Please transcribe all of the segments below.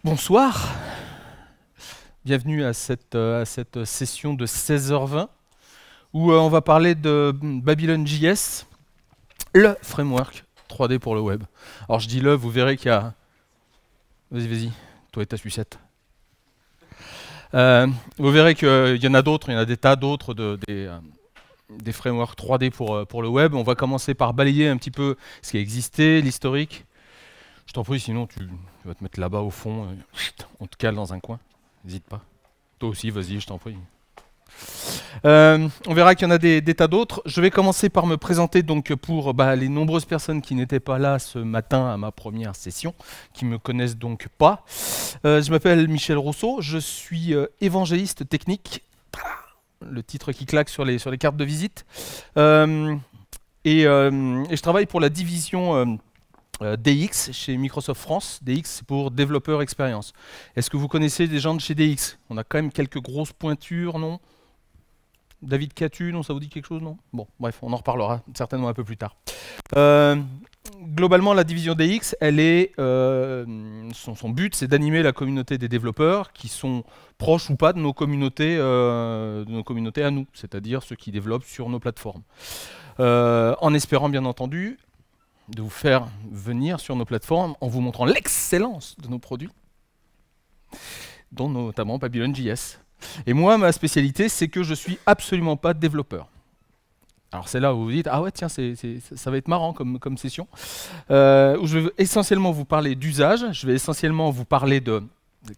Bonsoir, bienvenue à cette session de 16h20 où on va parler de Babylon.js, le framework 3D pour le web. Alors je dis le, vous verrez qu'il y a... Vas-y, toi et ta sucette. Vous verrez qu'il y en a d'autres, il y en a des tas d'autres, des frameworks 3D pour le web. On va commencer par balayer un petit peu ce qui a existé, l'historique. Je t'en prie, sinon tu vas te mettre là-bas au fond, on te cale dans un coin, n'hésite pas. Toi aussi, vas-y, je t'en prie. On verra qu'il y en a des tas d'autres. Je vais commencer par me présenter donc pour les nombreuses personnes qui n'étaient pas là ce matin à ma première session, qui ne me connaissent donc pas. Je m'appelle Michel Rousseau, je suis évangéliste technique, le titre qui claque sur les cartes de visite, et je travaille pour la division DX chez Microsoft France. DX, c'est pour développeur expérience. Est-ce que vous connaissez des gens de chez DX? On a quand même quelques grosses pointures, non? David Catu, non, ça vous dit quelque chose, non? Bon, bref, on en reparlera certainement un peu plus tard. Globalement, la division DX, elle est, son but, c'est d'animer la communauté des développeurs qui sont proches ou pas de nos communautés à nous, c'est-à-dire ceux qui développent sur nos plateformes. En espérant, bien entendu, de vous faire venir sur nos plateformes en vous montrant l'excellence de nos produits, dont notamment Babylon.js. Et moi, ma spécialité, c'est que je suis absolument pas développeur. Alors c'est là où vous vous dites, ah ouais, tiens, ça va être marrant comme session, où je vais essentiellement vous parler d'usage, je vais essentiellement vous parler de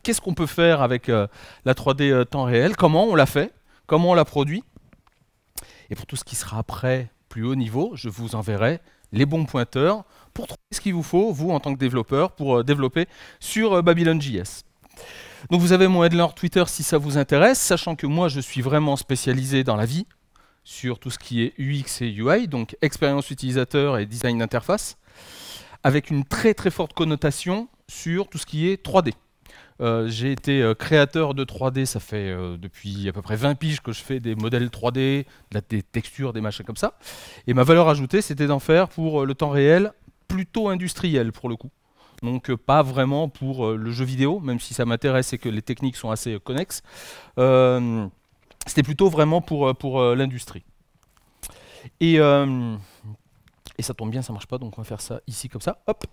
qu'est-ce qu'on peut faire avec la 3D temps réel, comment on l'a fait, comment on l'a produit. Et pour tout ce qui sera après, plus haut niveau, je vous enverrai les bons pointeurs pour trouver ce qu'il vous faut, vous en tant que développeur, pour développer sur Babylon.js. Donc vous avez mon header Twitter si ça vous intéresse, sachant que moi je suis vraiment spécialisé dans la vie, sur tout ce qui est UX et UI, donc expérience utilisateur et design d'interface, avec une très très forte connotation sur tout ce qui est 3D. J'ai été créateur de 3D, ça fait depuis à peu près 20 piges que je fais des modèles 3D, des textures, des machins comme ça. Et ma valeur ajoutée, c'était d'en faire pour le temps réel, plutôt industriel pour le coup. Donc pas vraiment pour le jeu vidéo, même si ça m'intéresse et que les techniques sont assez connexes. C'était plutôt vraiment pour l'industrie. Et ça tombe bien, ça marche pas, donc on va faire ça ici comme ça. Hop.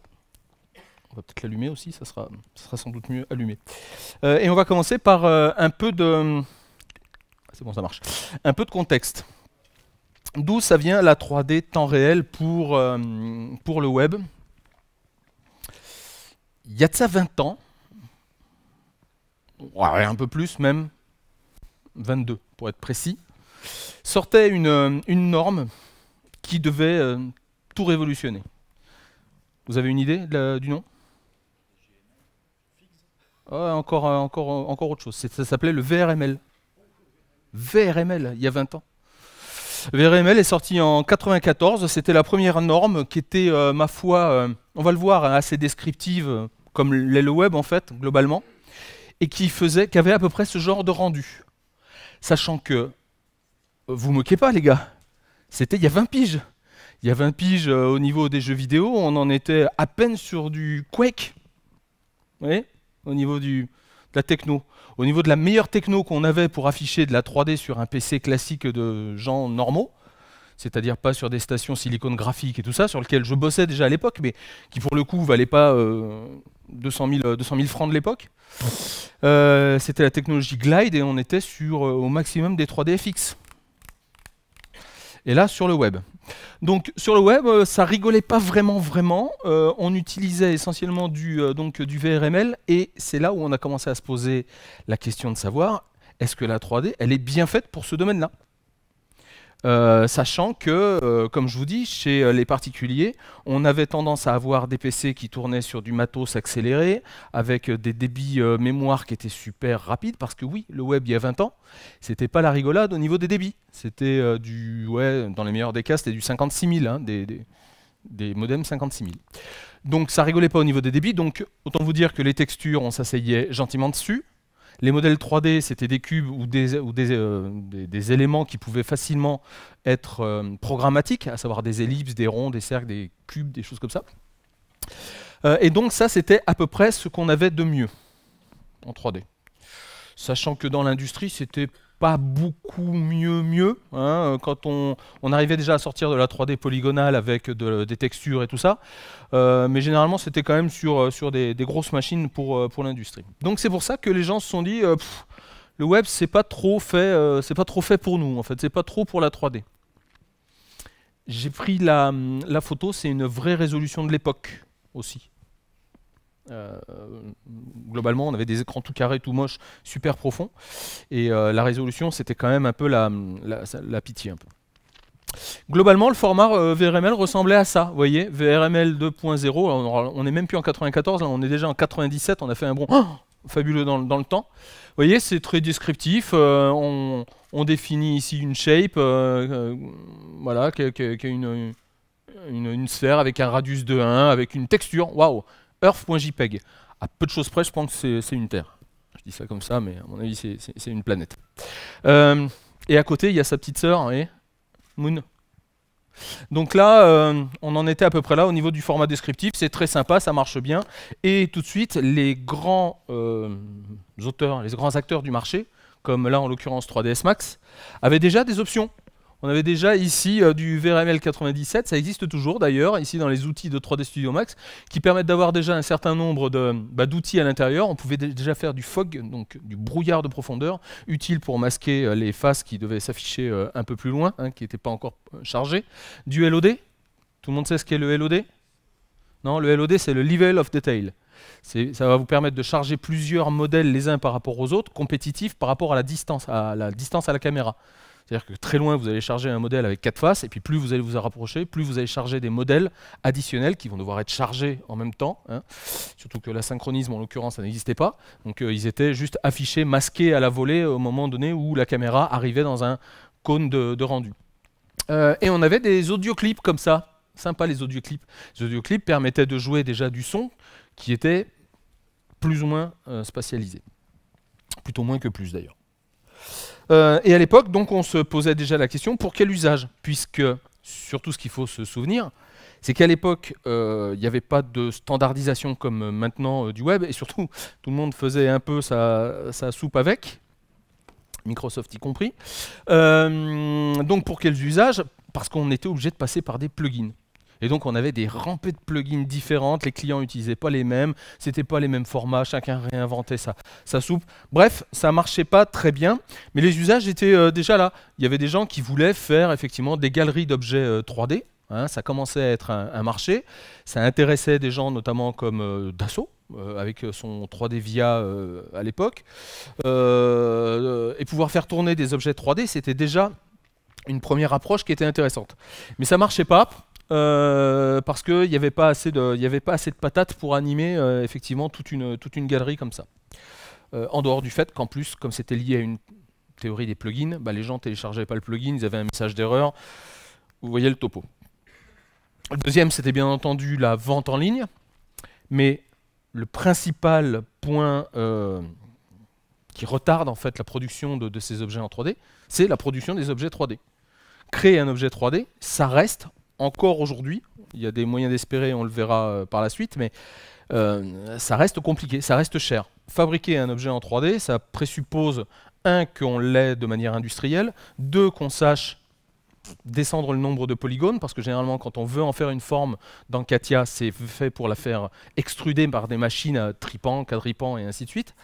On va peut-être l'allumer aussi, ça sera sans doute mieux allumé. Et on va commencer par un peu de... C'est bon, ça marche. Un peu de contexte. D'où ça vient la 3D temps réel pour le web? Il y a de ça 20 ans, ouais, un peu plus même, 22 pour être précis, sortait une norme qui devait tout révolutionner. Vous avez une idée du nom? Encore autre chose. Ça s'appelait le VRML. VRML, il y a 20 ans. VRML est sorti en 94. C'était la première norme qui était, ma foi, on va le voir, assez descriptive, comme l'est le web en fait, globalement, et qui avait à peu près ce genre de rendu. Sachant que, vous moquez pas les gars, c'était il y a 20 piges. Il y a 20 piges au niveau des jeux vidéo, on en était à peine sur du Quake. Vous voyez ? Au niveau de la techno. Au niveau de la meilleure techno qu'on avait pour afficher de la 3D sur un PC classique de gens normaux, c'est-à-dire pas sur des stations silicone graphiques et tout ça, sur lesquelles je bossais déjà à l'époque, mais qui pour le coup ne valaient pas 200 000 francs de l'époque. C'était la technologie Glide et on était sur au maximum des 3D FX. Et là, sur le web. Donc, sur le web, ça rigolait pas vraiment. On utilisait essentiellement du VRML et c'est là où on a commencé à se poser la question de savoir est-ce que la 3D, elle est bien faite pour ce domaine-là? Sachant que, comme je vous dis, chez les particuliers, on avait tendance à avoir des PC qui tournaient sur du matos accéléré, avec des débits mémoire qui étaient super rapides, parce que oui, le web, il y a 20 ans, c'était pas la rigolade au niveau des débits. C'était dans les meilleurs des cas, c'était du 56 000, hein, des modems 56 000. Donc ça rigolait pas au niveau des débits, donc autant vous dire que les textures, on s'asseyait gentiment dessus. Les modèles 3D, c'était des cubes ou des éléments qui pouvaient facilement être programmatiques, à savoir des ellipses, des ronds, des cercles, des cubes, des choses comme ça. Et donc ça, c'était à peu près ce qu'on avait de mieux en 3D. Sachant que dans l'industrie, c'était pas beaucoup mieux. Hein, quand on arrivait déjà à sortir de la 3D polygonale avec des textures et tout ça, mais généralement c'était quand même sur des grosses machines pour l'industrie. Donc c'est pour ça que les gens se sont dit, le web c'est pas trop fait pour nous, en fait, c'est pas trop pour la 3D. J'ai pris la photo, c'est une vraie résolution de l'époque aussi. Globalement, on avait des écrans tout carrés, tout moches, super profonds, et la résolution, c'était quand même un peu la pitié. Un peu. Globalement, le format VRML ressemblait à ça, vous voyez, VRML 2.0, on n'est même plus en 94, là, on est déjà en 97, on a fait un bond fabuleux dans le temps. Vous voyez, c'est très descriptif, on définit ici une shape, voilà, qui a une sphère avec un radius de 1, avec une texture, waouh, earth.jpg. À peu de choses près, je pense que c'est une Terre. Je dis ça comme ça, mais à mon avis, c'est une planète. Et à côté, il y a sa petite sœur, voyez, Moon. Donc là, on en était à peu près là au niveau du format descriptif. C'est très sympa, ça marche bien. Et tout de suite, les grands auteurs, les grands acteurs du marché, comme là en l'occurrence 3ds Max, avaient déjà des options. On avait déjà ici du VRML 97, ça existe toujours d'ailleurs, ici dans les outils de 3D Studio Max, qui permettent d'avoir déjà un certain nombre d'outils à l'intérieur. On pouvait déjà faire du fog, donc du brouillard de profondeur, utile pour masquer les faces qui devaient s'afficher un peu plus loin, hein, qui n'étaient pas encore chargées. Du LOD, tout le monde sait ce qu'est le LOD? Non, le LOD c'est le Level of Detail. Ça va vous permettre de charger plusieurs modèles les uns par rapport aux autres, compétitifs par rapport à la distance à la caméra. C'est-à-dire que très loin, vous allez charger un modèle avec 4 faces, et puis plus vous allez vous en rapprocher, plus vous allez charger des modèles additionnels qui vont devoir être chargés en même temps. Hein. Surtout que l'asynchronisme, en l'occurrence, ça n'existait pas. Donc ils étaient juste affichés, masqués à la volée au moment donné où la caméra arrivait dans un cône de rendu. Et on avait des audioclips comme ça. Sympa les audioclips. Les audioclips permettaient de jouer déjà du son qui était plus ou moins spatialisé. Plutôt moins que plus d'ailleurs. Et à l'époque, donc, on se posait déjà la question, pour quel usage? Puisque, surtout ce qu'il faut se souvenir, c'est qu'à l'époque, il n'y avait pas de standardisation comme maintenant du web, et surtout, tout le monde faisait un peu sa soupe avec, Microsoft y compris. Donc pour quels usages? Parce qu'on était obligé de passer par des plugins. Et donc on avait des rampées de plugins différentes, les clients n'utilisaient pas les mêmes, c'était pas les mêmes formats, chacun réinventait sa soupe. Bref, ça marchait pas très bien, mais les usages étaient déjà là. Il y avait des gens qui voulaient faire effectivement des galeries d'objets 3D, hein, ça commençait à être un marché, ça intéressait des gens notamment comme Dassault, avec son 3D VIA à l'époque, et pouvoir faire tourner des objets 3D, c'était déjà une première approche qui était intéressante. Mais ça marchait pas. Parce qu'il n'y avait pas assez de patates pour animer effectivement toute une galerie comme ça. En dehors du fait qu'en plus, comme c'était lié à une théorie des plugins, bah, les gens ne téléchargeaient pas le plugin, ils avaient un message d'erreur. Vous voyez le topo. Le deuxième, c'était bien entendu la vente en ligne, mais le principal point qui retarde en fait la production de ces objets en 3D, c'est la production des objets 3D. Créer un objet 3D, ça reste encore aujourd'hui, il y a des moyens d'espérer, on le verra par la suite, mais ça reste compliqué, ça reste cher. Fabriquer un objet en 3D, ça présuppose, un, qu'on l'ait de manière industrielle, deux, qu'on sache descendre le nombre de polygones, parce que généralement, quand on veut en faire une forme dans CATIA, c'est fait pour la faire extruder par des machines à tripant, quadripant et ainsi de suite.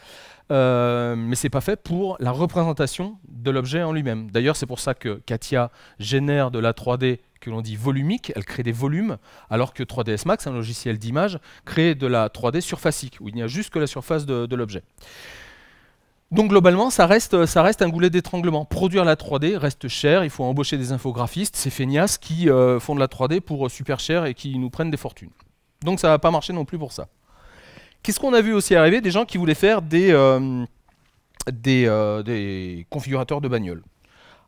Mais c'est pas fait pour la représentation de l'objet en lui-même. D'ailleurs, c'est pour ça que CATIA génère de la 3D que l'on dit volumique, elle crée des volumes, alors que 3ds Max, un logiciel d'image, crée de la 3D surfacique, où il n'y a juste que la surface de l'objet. Donc globalement, ça reste un goulet d'étranglement. Produire la 3D reste cher, il faut embaucher des infographistes, ces feignasses qui font de la 3D pour super cher et qui nous prennent des fortunes. Donc ça va pas marcher non plus pour ça. Qu'est-ce qu'on a vu aussi arriver? Des gens qui voulaient faire des configurateurs de bagnoles.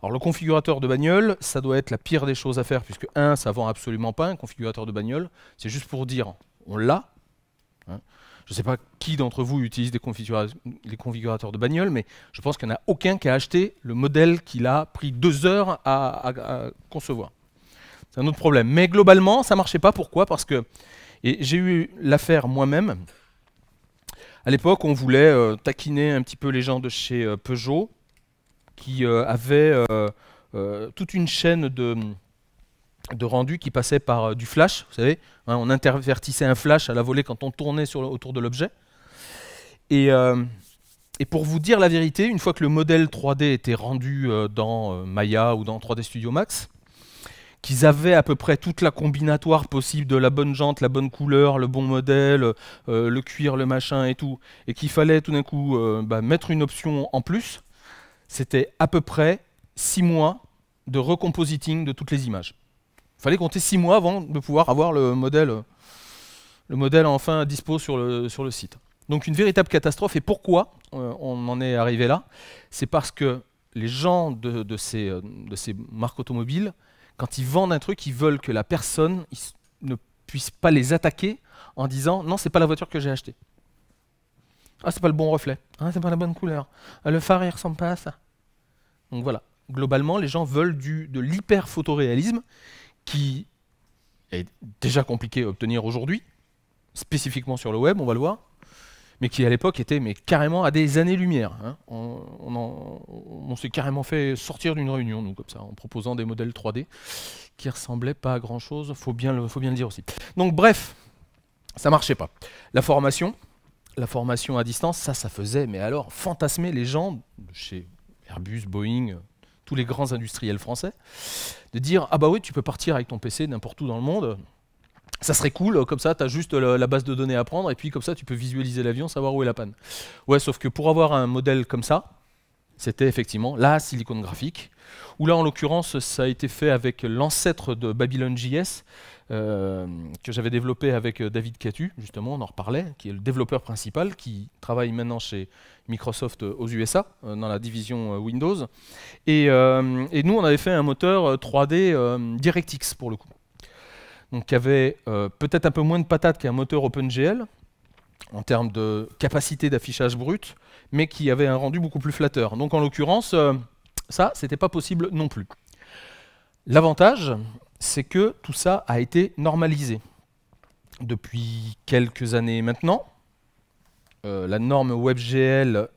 Alors le configurateur de bagnole, ça doit être la pire des choses à faire, puisque ça vend absolument pas un configurateur de bagnole. C'est juste pour dire, on l'a. Hein. Je ne sais pas qui d'entre vous utilise des configurateurs de bagnole, mais je pense qu'il n'y en a aucun qui a acheté le modèle qu'il a pris 2 heures à concevoir. C'est un autre problème. Mais globalement, ça ne marchait pas. Pourquoi? Parce que, et j'ai eu l'affaire moi-même, à l'époque, on voulait taquiner un petit peu les gens de chez Peugeot, qui avaient toute une chaîne de rendu qui passait par du flash, vous savez, hein, on intervertissait un flash à la volée quand on tournait autour de l'objet. Et pour vous dire la vérité, une fois que le modèle 3D était rendu dans Maya ou dans 3D Studio Max, qu'ils avaient à peu près toute la combinatoire possible de la bonne jante, la bonne couleur, le bon modèle, le cuir, le machin et tout, et qu'il fallait tout d'un coup mettre une option en plus, c'était à peu près 6 mois de recompositing de toutes les images. Il fallait compter 6 mois avant de pouvoir avoir le modèle enfin dispo sur le site. Donc une véritable catastrophe. Et pourquoi on en est arrivé là? C'est parce que les gens de ces marques automobiles, quand ils vendent un truc, ils veulent que la personne ne puisse pas les attaquer en disant « Non, c'est pas la voiture que j'ai achetée. Ah, c'est pas le bon reflet. Ah, c'est pas la bonne couleur. Ah, le phare, il ressemble pas à ça. » Donc voilà. Globalement, les gens veulent de l'hyper-photoréalisme qui est déjà compliqué à obtenir aujourd'hui, spécifiquement sur le web, on va le voir, mais qui à l'époque était carrément à des années-lumière. Hein. On s'est carrément fait sortir d'une réunion, nous, comme ça, en proposant des modèles 3D qui ressemblaient pas à grand-chose, faut bien le dire aussi. Donc bref, ça marchait pas. La formation à distance, ça faisait, mais alors, fantasmer les gens de chez Airbus, Boeing, tous les grands industriels français, de dire « Ah bah oui, tu peux partir avec ton PC n'importe où dans le monde, ça serait cool, comme ça tu as juste la base de données à prendre, et puis comme ça tu peux visualiser l'avion, savoir où est la panne. » Ouais, sauf que pour avoir un modèle comme ça, c'était effectivement la silicone graphique, où là en l'occurrence ça a été fait avec l'ancêtre de Babylon.js, que j'avais développé avec David Catu, justement, on en reparlait, qui est le développeur principal, qui travaille maintenant chez Microsoft aux USA, dans la division Windows. Et nous, on avait fait un moteur 3D DirectX, pour le coup. Donc, qui avait peut-être un peu moins de patates qu'un moteur OpenGL, en termes de capacité d'affichage brut, mais qui avait un rendu beaucoup plus flatteur. Donc, en l'occurrence, ça, c'était pas possible non plus. L'avantage, c'est que tout ça a été normalisé depuis quelques années maintenant. La norme WebGL,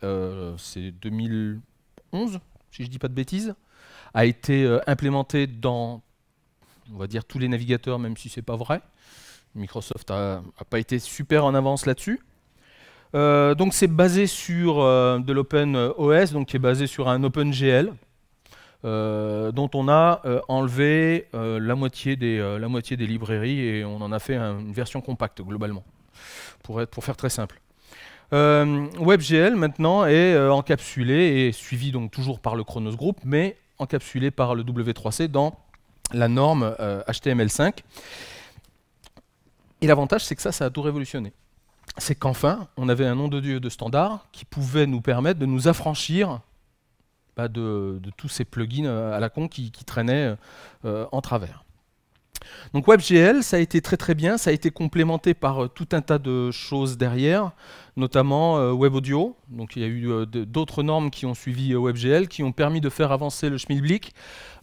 c'est 2011, si je ne dis pas de bêtises, a été implémentée dans, on va dire, tous les navigateurs, même si ce n'est pas vrai. Microsoft n'a pas été super en avance là-dessus. Donc c'est basé sur de l'OpenOS, donc qui est basé sur un OpenGL, dont on a enlevé la moitié des librairies et on en a fait une version compacte globalement, pour faire très simple. WebGL maintenant est encapsulé et suivi donc toujours par le Chronos Group, mais encapsulé par le W3C dans la norme HTML5. Et l'avantage, c'est que ça a tout révolutionné. C'est qu'enfin, on avait un nom de Dieu de standard qui pouvait nous permettre de nous affranchir de tous ces plugins à la con qui traînaient en travers. Donc WebGL, ça a été très très bien, ça a été complémenté par tout un tas de choses derrière, notamment WebAudio. Donc il y a eu d'autres normes qui ont suivi WebGL, qui ont permis de faire avancer le schmilblick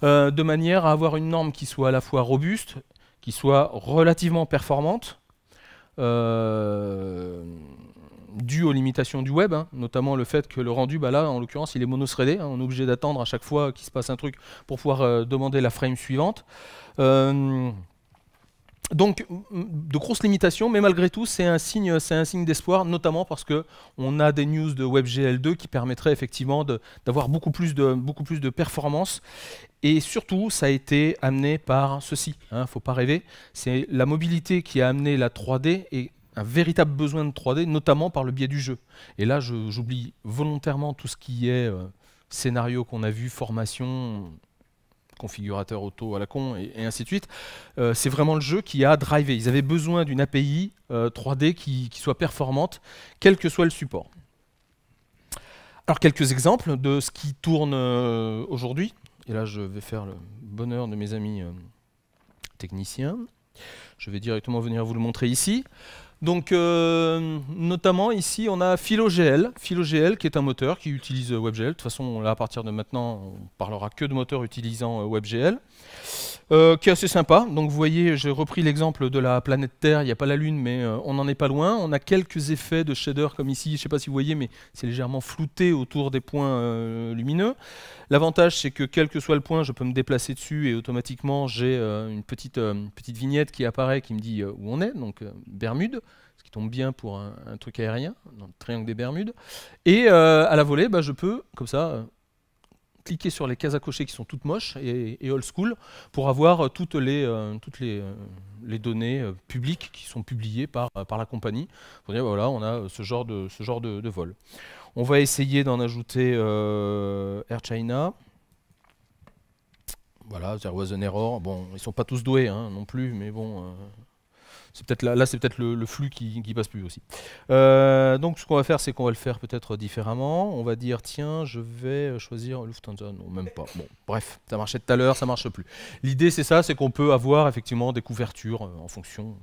de manière à avoir une norme qui soit à la fois robuste, qui soit relativement performante, dû aux limitations du web, hein, notamment le fait que le rendu, là en l'occurrence il est monothreadé, hein, on est obligé d'attendre à chaque fois qu'il se passe un truc pour pouvoir demander la frame suivante. Donc de grosses limitations, mais malgré tout c'est un signe d'espoir, notamment parce qu'on a des news de WebGL2 qui permettraient effectivement d'avoir beaucoup plus de performance. Et surtout, ça a été amené par ceci, hein, faut pas rêver, c'est la mobilité qui a amené la 3D et un véritable besoin de 3D, notamment par le biais du jeu. Et là, j'oublie volontairement tout ce qui est scénario qu'on a vu, formation, configurateur auto à la con, et ainsi de suite. C'est vraiment le jeu qui a drivé. Ils avaient besoin d'une API 3D qui soit performante, quel que soit le support. Alors, quelques exemples de ce qui tourne aujourd'hui. Et là, je vais faire le bonheur de mes amis techniciens. Je vais directement venir vous le montrer ici. Donc, notamment ici, on a PhiloGL, PhiloGL qui est un moteur qui utilise WebGL. De toute façon, là, à partir de maintenant, on parlera que de moteurs utilisant WebGL, qui est assez sympa. Donc, vous voyez, j'ai repris l'exemple de la planète Terre. Il n'y a pas la Lune, mais on n'en est pas loin. On a quelques effets de shader comme ici. Je ne sais pas si vous voyez, mais c'est légèrement flouté autour des points lumineux. L'avantage, c'est que quel que soit le point, je peux me déplacer dessus et automatiquement, j'ai une petite vignette qui apparaît qui me dit où on est, donc Bermudes, ce qui tombe bien pour un truc aérien, dans le triangle des Bermudes. Et à la volée, je peux, comme ça, cliquer sur les cases à cocher qui sont toutes moches et old school pour avoir toutes les données publiques qui sont publiées par la compagnie. Pour dire, voilà, on a ce genre de vol. On va essayer d'en ajouter Air China. Voilà, there was an error. Bon, ils sont pas tous doués hein, non plus, mais bon, c'est peut-être là c'est peut-être le flux qui passe plus aussi. Donc ce qu'on va faire, c'est qu'on va le faire peut-être différemment. On va dire, tiens, je vais choisir Lufthansa. Non, même pas. Bon, bref, ça marchait tout à l'heure, ça marche plus. L'idée, c'est ça, c'est qu'on peut avoir effectivement des couvertures en fonction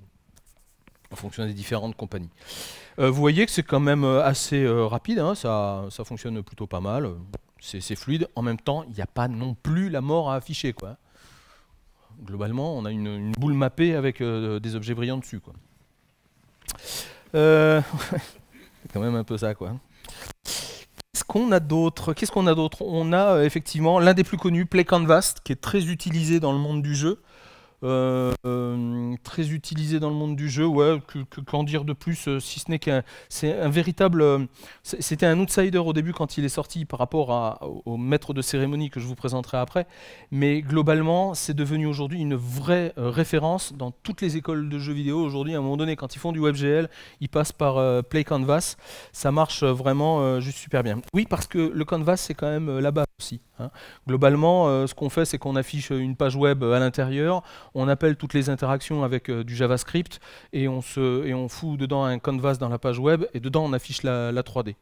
des différentes compagnies. Vous voyez que c'est quand même assez rapide, hein, ça fonctionne plutôt pas mal, c'est fluide. En même temps, il n'y a pas non plus la mort à afficher, quoi. Globalement, on a une boule mappée avec des objets brillants dessus, quoi. C'est quand même un peu ça, quoi. Qu'est-ce qu'on a d'autre? On a effectivement l'un des plus connus, Play Canvas, qui est très utilisé dans le monde du jeu. Très utilisé dans le monde du jeu, ouais, qu'en dire de plus, si ce n'est c'est un véritable... C'était un outsider au début quand il est sorti par rapport au maître de cérémonie que je vous présenterai après, mais globalement, c'est devenu aujourd'hui une vraie référence dans toutes les écoles de jeux vidéo. Aujourd'hui, à un moment donné, quand ils font du WebGL, ils passent par Play Canvas. Ça marche vraiment juste super bien. Oui, parce que le Canvas, c'est quand même la base aussi. Hein. Globalement, ce qu'on fait, c'est qu'on affiche une page web à l'intérieur, on appelle toutes les interactions avec du JavaScript et on fout dedans un canvas dans la page web et dedans on affiche la 3D.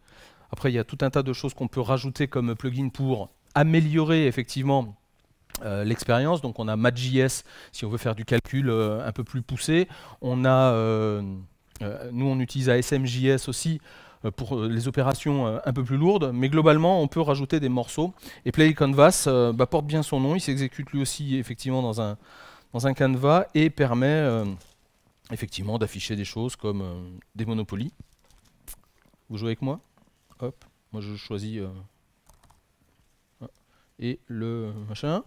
Après, il y a tout un tas de choses qu'on peut rajouter comme plugin pour améliorer effectivement l'expérience. Donc on a Math.js si on veut faire du calcul un peu plus poussé. On a, nous on utilise ASM.js aussi pour les opérations un peu plus lourdes, mais globalement on peut rajouter des morceaux. Et Play Canvas porte bien son nom, il s'exécute lui aussi effectivement dans un canevas et permet effectivement d'afficher des choses comme des Monopoly. Vous jouez avec moi? Hop, moi je choisis et le machin. Donc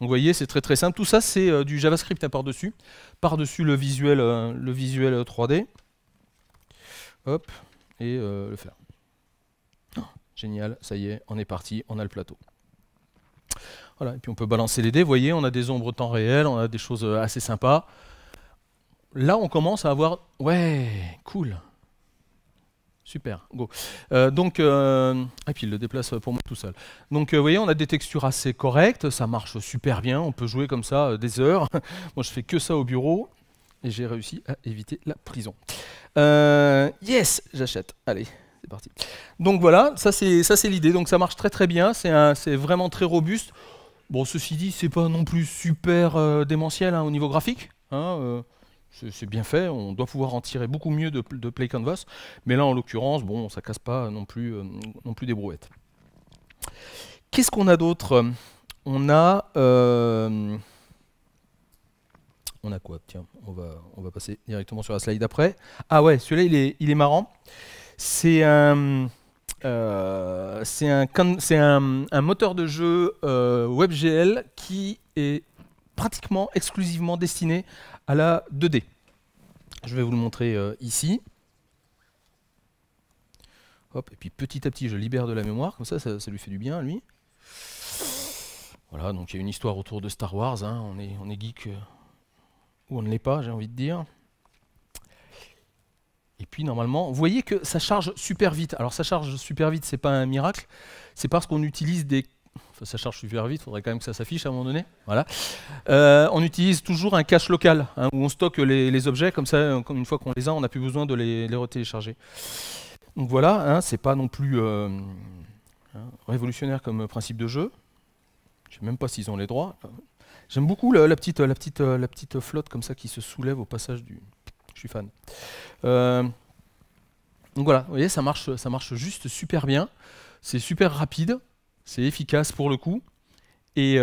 vous voyez, c'est très très simple. Tout ça c'est du JavaScript à par-dessus le visuel 3D. Hop, et le faire. Oh, génial, ça y est, on est parti, on a le plateau. Voilà, et puis on peut balancer les dés, vous voyez, on a des ombres temps réel, on a des choses assez sympas. Là, on commence à avoir... Ouais, cool. Super, go. Et puis il le déplace pour moi tout seul. Donc vous voyez, on a des textures assez correctes, ça marche super bien, on peut jouer comme ça des heures. Moi, je fais que ça au bureau, et j'ai réussi à éviter la prison. Yes, j'achète. Allez, c'est parti. Donc voilà, ça c'est l'idée. Donc ça marche très très bien, c'est vraiment très robuste. Bon, ceci dit, c'est pas non plus super démentiel hein, au niveau graphique. Hein, c'est bien fait, on doit pouvoir en tirer beaucoup mieux de Play Canvas. Mais là, en l'occurrence, bon, ça casse pas non plus des brouettes. Qu'est-ce qu'on a d'autre? On a quoi? Tiens, on va passer directement sur la slide d'après. Ah ouais, celui-là, il est marrant. C'est un moteur de jeu WebGL qui est pratiquement exclusivement destiné à la 2D. Je vais vous le montrer ici. Hop, et puis petit à petit, je libère de la mémoire, comme ça lui fait du bien, lui. Voilà, donc il y a une histoire autour de Star Wars, hein. On est geek ou on ne l'est pas, j'ai envie de dire. Et puis normalement, vous voyez que ça charge super vite. Alors ça charge super vite, c'est pas un miracle, c'est parce qu'on utilise des... Enfin, ça charge super vite, il faudrait quand même que ça s'affiche à un moment donné. Voilà. On utilise toujours un cache local, hein, où on stocke les objets, comme ça, une fois qu'on les a, on n'a plus besoin de les retélécharger. Donc voilà, hein, c'est pas non plus révolutionnaire comme principe de jeu. Je ne sais même pas s'ils ont les droits. J'aime beaucoup la petite flotte comme ça qui se soulève au passage du... je suis fan. Donc voilà, vous voyez, ça marche juste super bien. C'est super rapide, c'est efficace pour le coup. Et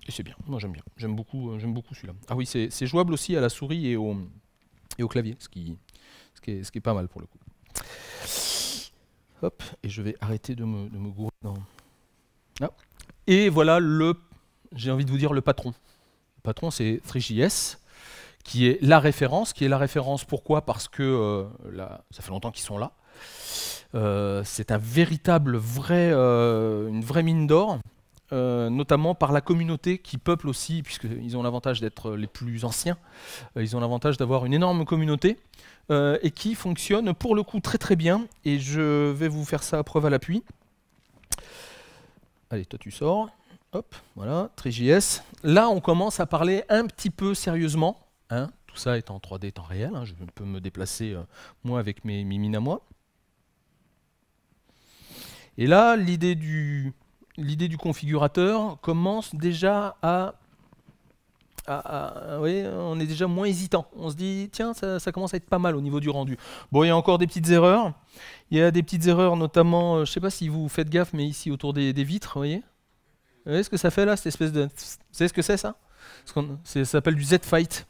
c'est bien, moi j'aime bien. J'aime beaucoup celui-là. Ah oui, c'est jouable aussi à la souris et au clavier, ce qui est pas mal pour le coup. Hop, et je vais arrêter de me gourer dans... Ah. Et voilà j'ai envie de vous dire le patron. Le patron, c'est Three.js, qui est la référence. Pourquoi? Parce que ça fait longtemps qu'ils sont là. C'est un véritable une vraie mine d'or, notamment par la communauté qui peuple aussi, puisqu'ils ont l'avantage d'être les plus anciens. Ils ont l'avantage d'avoir une énorme communauté et qui fonctionne pour le coup très très bien. Et je vais vous faire ça à preuve à l'appui. Allez, toi tu sors. Hop, voilà, Three.js. Là, on commence à parler un petit peu sérieusement. Hein, tout ça est en 3D temps réel. Hein, je peux me déplacer moi avec mes mines à moi. Et là, l'idée du configurateur commence déjà oui, on est déjà moins hésitant. On se dit, tiens, ça commence à être pas mal au niveau du rendu. Bon, il y a encore des petites erreurs. Il y a des petites erreurs, notamment, je ne sais pas si vous faites gaffe, mais ici autour des vitres, vous voyez? Vous voyez ce que ça fait là, cette espèce de... Vous savez ce que c'est ça? Ça s'appelle du Z-Fight.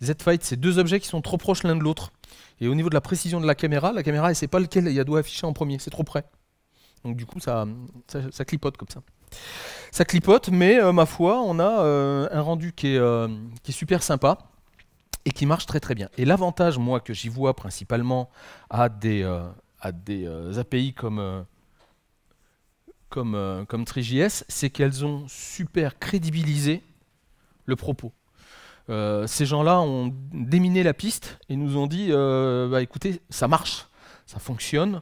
Z-Fight, c'est deux objets qui sont trop proches l'un de l'autre. Et au niveau de la précision de la caméra, elle ne sait pas lequel il doit afficher en premier, c'est trop près. Donc du coup, ça clipote comme ça. Ça clipote, mais ma foi, on a un rendu qui est super sympa et qui marche très très bien. Et l'avantage, moi, que j'y vois principalement à des API comme Three.js, c'est qu'elles ont super crédibilisé le propos. Ces gens-là ont déminé la piste et nous ont dit bah, écoutez, ça marche, ça fonctionne,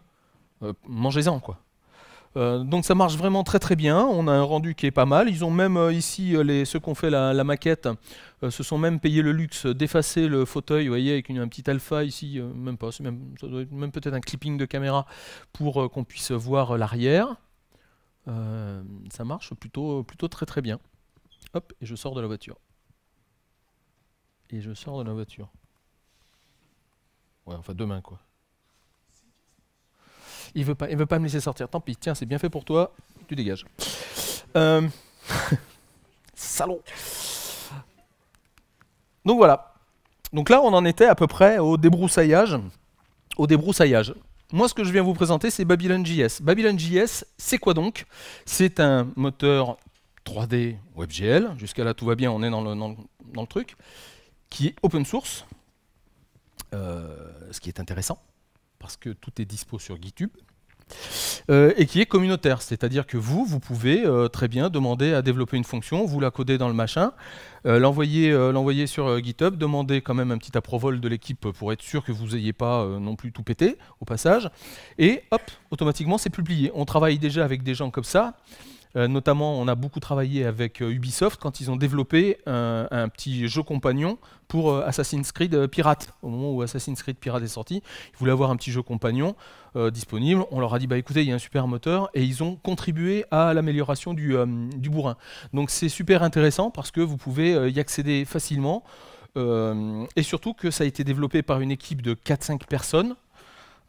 mangez-en quoi. Donc ça marche vraiment très très bien, on a un rendu qui est pas mal. Ils ont même ici, ceux qui ont fait la maquette, se sont même payé le luxe d'effacer le fauteuil, vous voyez, avec un petit alpha ici, même pas, ça doit être même peut-être un clipping de caméra pour qu'on puisse voir l'arrière. Ça marche plutôt très très bien. Hop, et je sors de la voiture. Ouais, enfin demain quoi. Il veut pas me laisser sortir. Tant pis, tiens, c'est bien fait pour toi, tu dégages. Salaud. Donc voilà. Donc là, on en était à peu près au débroussaillage. Moi, ce que je viens vous présenter, c'est Babylon.js. Babylon.js, c'est quoi donc? C'est un moteur 3D WebGL. Jusqu'à là, tout va bien, on est dans le truc. Qui est open source. Ce qui est intéressant. Parce que tout est dispo sur GitHub, et qui est communautaire, c'est-à-dire que vous pouvez très bien demander à développer une fonction, vous la codez dans le machin, l'envoyer sur GitHub, demander quand même un petit approvol de l'équipe pour être sûr que vous n'ayez pas non plus tout pété au passage, et hop, automatiquement c'est publié. On travaille déjà avec des gens comme ça. Notamment, on a beaucoup travaillé avec Ubisoft quand ils ont développé un petit jeu compagnon pour Assassin's Creed Pirate. Au moment où Assassin's Creed Pirate est sorti, ils voulaient avoir un petit jeu compagnon disponible. On leur a dit, bah écoutez, il y a un super moteur, et ils ont contribué à l'amélioration du bourrin. Donc c'est super intéressant parce que vous pouvez y accéder facilement, et surtout que ça a été développé par une équipe de 4-5 personnes.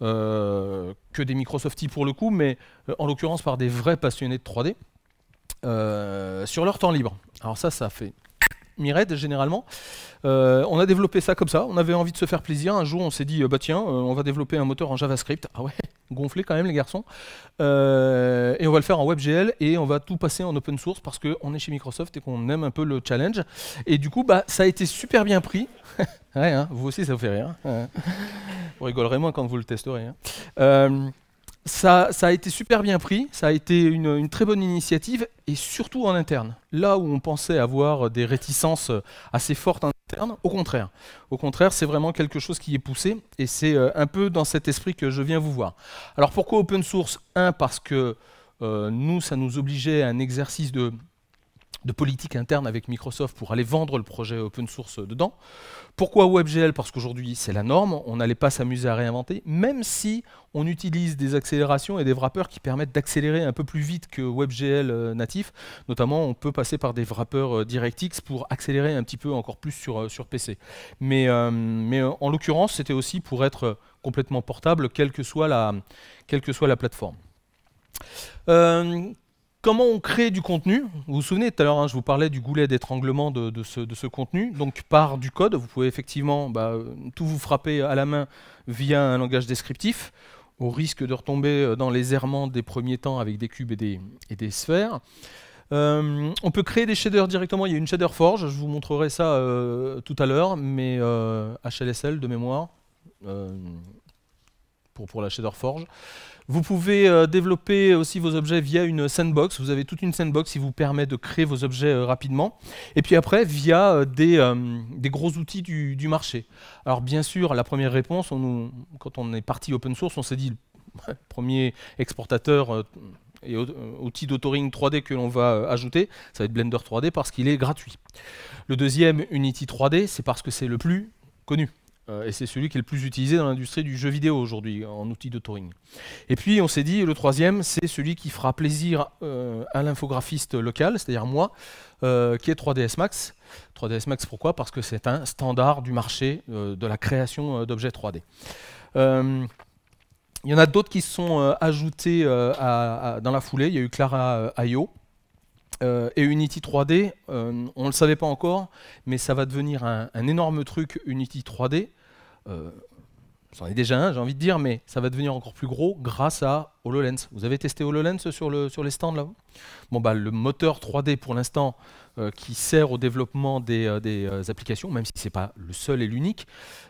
Que des Microsofties pour le coup, mais en l'occurrence par des vrais passionnés de 3D, sur leur temps libre. Alors ça fait mirette généralement. On a développé ça comme ça, on avait envie de se faire plaisir. Un jour on s'est dit, bah tiens, on va développer un moteur en JavaScript. Ah ouais, gonflé quand même les garçons. Et on va le faire en WebGL et on va tout passer en open source parce qu'on est chez Microsoft et qu'on aime un peu le challenge. Et du coup, bah, ça a été super bien pris. Ouais, hein, vous aussi ça vous fait rire. Hein. Vous rigolerez moins quand vous le testerez. Hein. Ça a été super bien pris, ça a été une très bonne initiative, et surtout en interne. Là où on pensait avoir des réticences assez fortes en interne, au contraire. Au contraire, c'est vraiment quelque chose qui est poussé, et c'est un peu dans cet esprit que je viens vous voir. Alors pourquoi open source? Parce que nous, ça nous obligeait à un exercice de de politique interne avec Microsoft pour aller vendre le projet open source dedans. Pourquoi WebGL? Parce qu'aujourd'hui c'est la norme, on n'allait pas s'amuser à réinventer, même si on utilise des accélérations et des wrappers qui permettent d'accélérer un peu plus vite que WebGL natif. Notamment on peut passer par des wrappers DirectX pour accélérer un petit peu encore plus sur PC. Mais en l'occurrence c'était aussi pour être complètement portable quelle que soit la plateforme. Comment on crée du contenu? Vous vous souvenez tout à l'heure, je vous parlais du goulet d'étranglement de ce contenu. Donc par du code, vous pouvez effectivement tout vous frapper à la main via un langage descriptif, au risque de retomber dans les errements des premiers temps avec des cubes et des sphères. On peut créer des shaders directement, il y a une shader forge, je vous montrerai ça tout à l'heure, mais HLSL de mémoire, pour la shader forge. Vous pouvez développer aussi vos objets via une sandbox. Vous avez toute une sandbox qui vous permet de créer vos objets rapidement. Et puis après, via des gros outils du marché. Alors bien sûr, la première réponse, quand on est parti open source, on s'est dit, le premier exportateur et outil d'autoring 3D que l'on va ajouter, ça va être Blender 3D parce qu'il est gratuit. Le deuxième, Unity 3D, c'est parce que c'est le plus connu. Et c'est celui qui est le plus utilisé dans l'industrie du jeu vidéo aujourd'hui, en outil d'autoring. Et puis on s'est dit, le troisième, c'est celui qui fera plaisir à l'infographiste local, c'est-à-dire moi, qui est 3ds Max. 3ds Max, pourquoi? Parce que c'est un standard du marché de la création d'objets 3D. Il y en a d'autres qui se sont ajoutés dans la foulée. Il y a eu Clara.io. Et Unity 3D, on ne le savait pas encore, mais ça va devenir un énorme truc Unity 3D. C'en est déjà un, j'ai envie de dire, mais ça va devenir encore plus gros grâce à HoloLens. Vous avez testé HoloLens sur les stands là? Bon, le moteur 3D pour l'instant qui sert au développement des applications, même si ce n'est pas le seul et l'unique,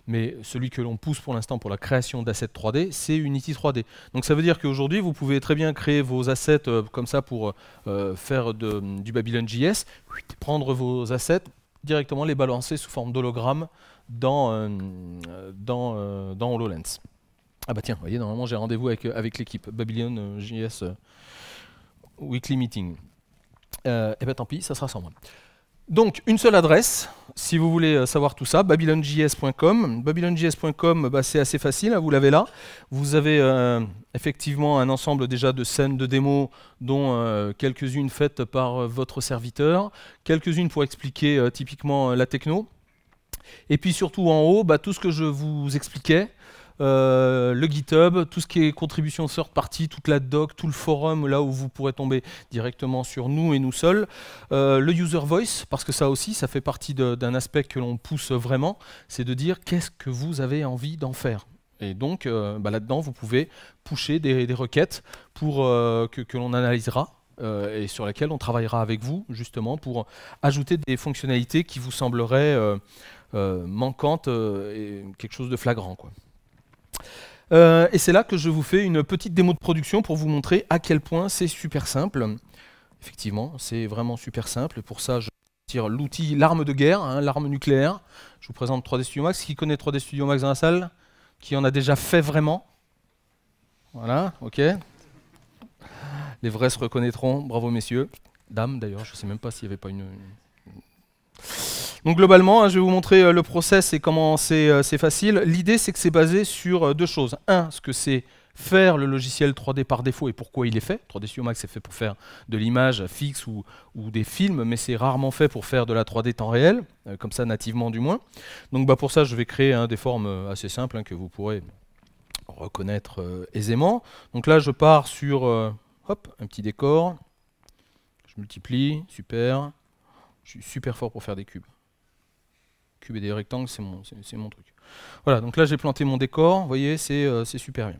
mais celui que l'on pousse pour l'instant pour la création d'assets 3D, c'est Unity 3D. Donc ça veut dire qu'aujourd'hui, vous pouvez très bien créer vos assets comme ça pour faire du Babylon.js, prendre vos assets, directement les balancer sous forme d'hologramme dans HoloLens. Ah bah tiens, vous voyez, normalement j'ai rendez-vous avec l'équipe Babylon.js Weekly Meeting. Et ben tant pis, ça sera sans moi. Donc une seule adresse, si vous voulez savoir tout ça, babylonjs.com. Babylonjs.com, c'est assez facile, vous l'avez là. Vous avez effectivement un ensemble déjà de scènes de démos, dont quelques-unes faites par votre serviteur, quelques-unes pour expliquer typiquement la techno. Et puis surtout en haut, tout ce que je vous expliquais, le GitHub, tout ce qui est contribution third party, toute la doc, tout le forum, là où vous pourrez tomber directement sur nous et nous seuls. Le user voice, parce que ça aussi, ça fait partie d'un aspect que l'on pousse vraiment, c'est de dire qu'est-ce que vous avez envie d'en faire. Et donc là-dedans, vous pouvez pusher des requêtes pour, que l'on analysera. Et sur lesquelles on travaillera avec vous, justement, pour ajouter des fonctionnalités qui vous sembleraient manquantes et quelque chose de flagrant, quoi. Et c'est là que je vous fais une petite démo de production pour vous montrer à quel point c'est super simple. Effectivement, c'est vraiment super simple. Pour ça, je tire l'outil, l'arme de guerre, l'arme nucléaire. Je vous présente 3D Studio Max. Qui connaît 3D Studio Max dans la salle? Qui en a déjà fait vraiment? Voilà, ok. Les vrais se reconnaîtront. Bravo messieurs. Dames d'ailleurs, je ne sais même pas s'il n'y avait pas une... Donc globalement, je vais vous montrer le process et comment c'est facile. L'idée, c'est que c'est basé sur deux choses. Un, ce que c'est faire le logiciel 3D par défaut et pourquoi il est fait. 3D Studio Max, c'est fait pour faire de l'image fixe ou des films, mais c'est rarement fait pour faire de la 3D temps réel, comme ça nativement du moins. Donc pour ça, je vais créer des formes assez simples que vous pourrez reconnaître aisément. Donc là, je pars sur hop, un petit décor. Je multiplie, super. Je suis super fort pour faire des cubes. Cubes et des rectangles, c'est mon truc. Voilà, donc là j'ai planté mon décor, vous voyez, c'est super bien.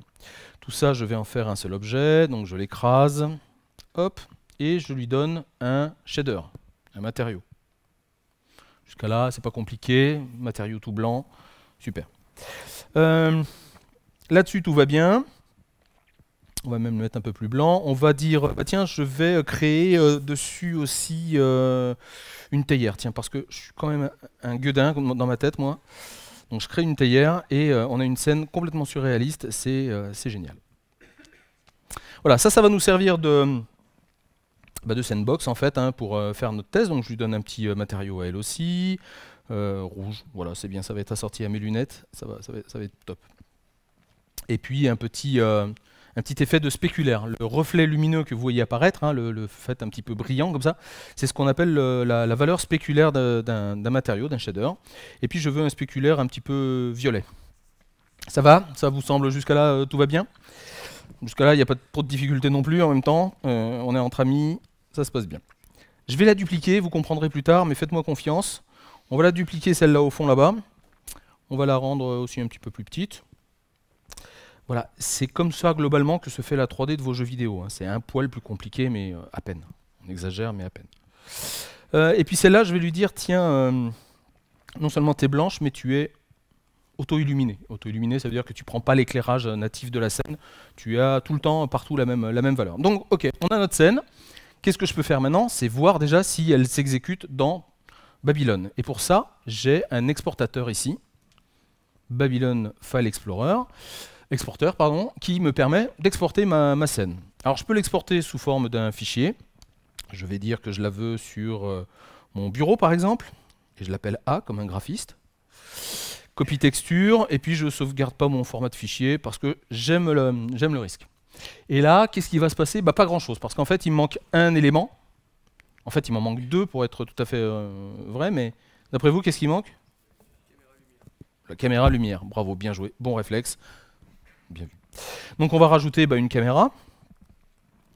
Tout ça, je vais en faire un seul objet, donc je l'écrase, hop, et je lui donne un shader, un matériau. Jusqu'à là, c'est pas compliqué, matériau tout blanc, super. Là-dessus, tout va bien. On va même le mettre un peu plus blanc. On va dire, tiens, je vais créer dessus aussi une théière. Tiens, parce que je suis quand même un gueudin dans ma tête, moi. Donc je crée une théière et on a une scène complètement surréaliste. C'est génial. Voilà, ça va nous servir de de Sandbox en fait hein, pour faire notre test. Donc je lui donne un petit matériau à elle aussi, rouge, voilà c'est bien, ça va être assorti à mes lunettes, ça va être top. Et puis un petit effet de spéculaire. Le reflet lumineux que vous voyez apparaître, hein, le fait un petit peu brillant comme ça, c'est ce qu'on appelle la valeur spéculaire d'un matériau, d'un shader. Et puis je veux un spéculaire un petit peu violet. Ça va? Ça vous semble jusqu'à là tout va bien? Jusqu'à là il n'y a pas trop de difficultés non plus en même temps, on est entre amis, ça se passe bien. Je vais la dupliquer, vous comprendrez plus tard, mais faites-moi confiance. On va la dupliquer celle-là au fond là-bas. On va la rendre aussi un petit peu plus petite. Voilà, c'est comme ça globalement que se fait la 3D de vos jeux vidéo. Hein. C'est un poil plus compliqué, mais à peine. On exagère, mais à peine. Et puis celle-là, je vais lui dire, tiens, non seulement tu es blanche, mais tu es auto-illuminé. Auto-illuminé, ça veut dire que tu ne prends pas l'éclairage natif de la scène. Tu as tout le temps, partout, la même valeur. Donc, ok, on a notre scène. Qu'est-ce que je peux faire maintenant? C'est voir déjà si elle s'exécute dans Babylon. Et pour ça, j'ai un exportateur ici, Babylon File Explorer. Exporteur, pardon, qui me permet d'exporter ma scène. Alors je peux l'exporter sous forme d'un fichier. Je vais dire que je la veux sur mon bureau par exemple, et je l'appelle A comme un graphiste. Copie texture, et puis je ne sauvegarde pas mon format de fichier parce que j'aime le risque. Et là, qu'est-ce qui va se passer? Pas grand chose, parce qu'en fait il me manque un élément. En fait il m'en manque deux pour être tout à fait vrai, mais d'après vous, qu'est-ce qui manque? La caméra lumière. Bravo, bien joué, bon réflexe. Bien vu. Donc on va rajouter une caméra.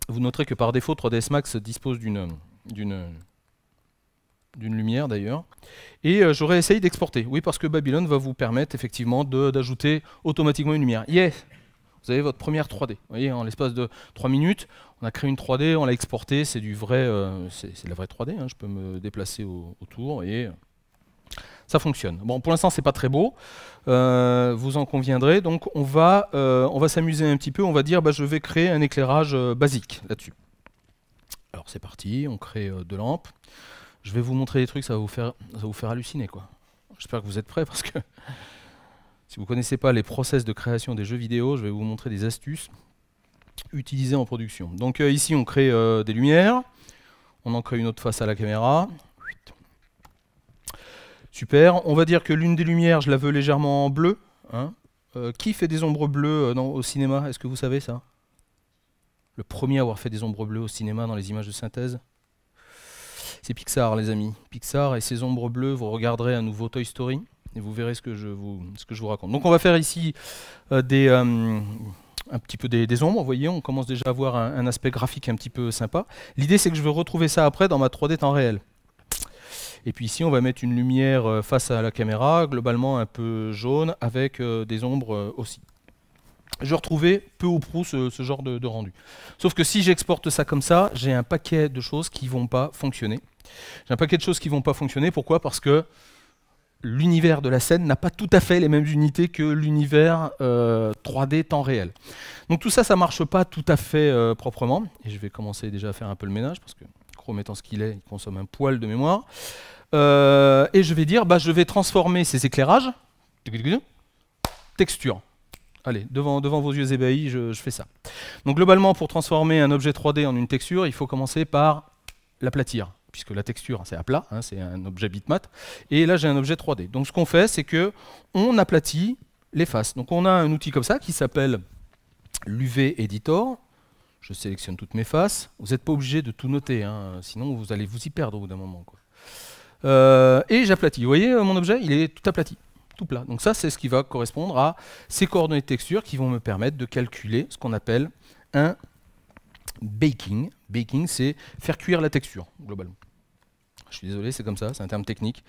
Vous noterez que par défaut 3ds Max dispose d'une lumière d'ailleurs. Et j'aurais essayé d'exporter. Oui, parce que Babylon va vous permettre effectivement d'ajouter automatiquement une lumière. Yes, vous avez votre première 3D. Vous voyez, en l'espace de 3 minutes, on a créé une 3D, on l'a exportée, c'est du vrai, c'est de la vraie 3D. Hein. Je peux me déplacer autour et ça fonctionne. Bon, pour l'instant, c'est pas très beau, vous en conviendrez. Donc, on va s'amuser un petit peu. On va dire, je vais créer un éclairage basique là-dessus. Alors, c'est parti. On crée deux lampes. Je vais vous montrer des trucs, ça va vous faire halluciner, quoi. J'espère que vous êtes prêts parce que si vous connaissez pas les process de création des jeux vidéo, je vais vous montrer des astuces utilisées en production. Donc, ici, on crée des lumières. On en crée une autre face à la caméra. Super, on va dire que l'une des lumières, je la veux légèrement en bleu. Hein. Qui fait des ombres bleues au cinéma? Est-ce que vous savez ça? Le premier à avoir fait des ombres bleues au cinéma dans les images de synthèse? C'est Pixar, les amis. Pixar et ses ombres bleues, vous regarderez un nouveau Toy Story et vous verrez ce que je vous raconte. Donc on va faire ici un petit peu des ombres. Vous voyez, on commence déjà à avoir un aspect graphique un petit peu sympa. L'idée, c'est que je veux retrouver ça après dans ma 3D temps réel. Et puis ici, on va mettre une lumière face à la caméra, globalement un peu jaune, avec des ombres aussi. Je vais retrouver peu ou prou ce genre de rendu. Sauf que si j'exporte ça comme ça, j'ai un paquet de choses qui ne vont pas fonctionner. J'ai un paquet de choses qui ne vont pas fonctionner. Pourquoi? Parce que l'univers de la scène n'a pas tout à fait les mêmes unités que l'univers 3D temps réel. Donc tout ça, ça ne marche pas tout à fait proprement. Et je vais commencer déjà à faire un peu le ménage, parce que Chrome étant ce qu'il est, il consomme un poil de mémoire. Et je vais dire, je vais transformer ces éclairages, texture. Allez, devant vos yeux ébahis, je fais ça. Donc globalement, pour transformer un objet 3D en une texture, il faut commencer par l'aplatir, puisque la texture, c'est à plat, hein, c'est un objet bitmap. Et là, j'ai un objet 3D. Donc ce qu'on fait, c'est qu'on aplatit les faces. Donc on a un outil comme ça qui s'appelle l'UV Editor. Je sélectionne toutes mes faces. Vous n'êtes pas obligé de tout noter, hein, sinon vous allez vous y perdre au bout d'un moment, quoi. Et j'aplatis. Vous voyez, mon objet, il est tout aplati, tout plat. Donc ça, c'est ce qui va correspondre à ces coordonnées de texture qui vont me permettre de calculer ce qu'on appelle un baking. Baking, c'est faire cuire la texture, globalement. Je suis désolé, c'est comme ça, c'est un terme technique.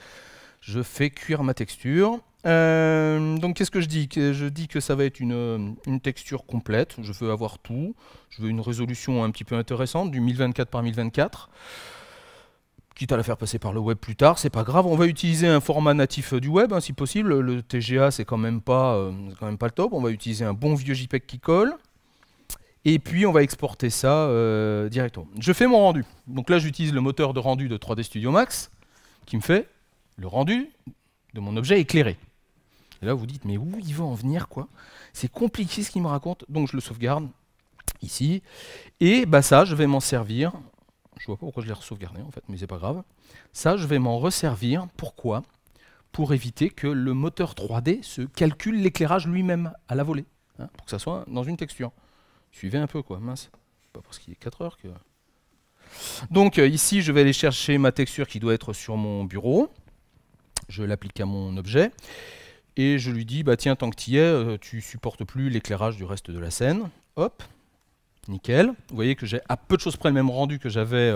Je fais cuire ma texture. Donc qu'est-ce que je dis? Je dis que ça va être une texture complète. Je veux avoir tout. Je veux une résolution un petit peu intéressante, du 1024 par 1024. Quitte à la faire passer par le web plus tard, c'est pas grave. On va utiliser un format natif du web, hein, si possible. Le TGA, c'est quand même pas le top. On va utiliser un bon vieux JPEG qui colle. Et puis, on va exporter ça directement. Je fais mon rendu. Donc là, j'utilise le moteur de rendu de 3D Studio Max, qui me fait le rendu de mon objet éclairé. Et là, vous dites, mais où il va en venir, quoi? C'est compliqué ce qu'il me raconte. Donc, je le sauvegarde ici. Et ça, je vais m'en servir Je vois pas pourquoi je l'ai sauvegardé en fait, mais c'est pas grave. Ça, je vais m'en resservir. Pourquoi? Pour éviter que le moteur 3D se calcule l'éclairage lui-même à la volée, hein, pour que ça soit dans une texture. Suivez un peu quoi, mince. Pas parce qu'il est 4 heures que... Donc ici, je vais aller chercher ma texture qui doit être sur mon bureau. Je l'applique à mon objet. Et je lui dis, bah tiens, tant que tu y es, tu supportes plus l'éclairage du reste de la scène. Hop, nickel. Vous voyez que j'ai à peu de choses près le même rendu que j'avais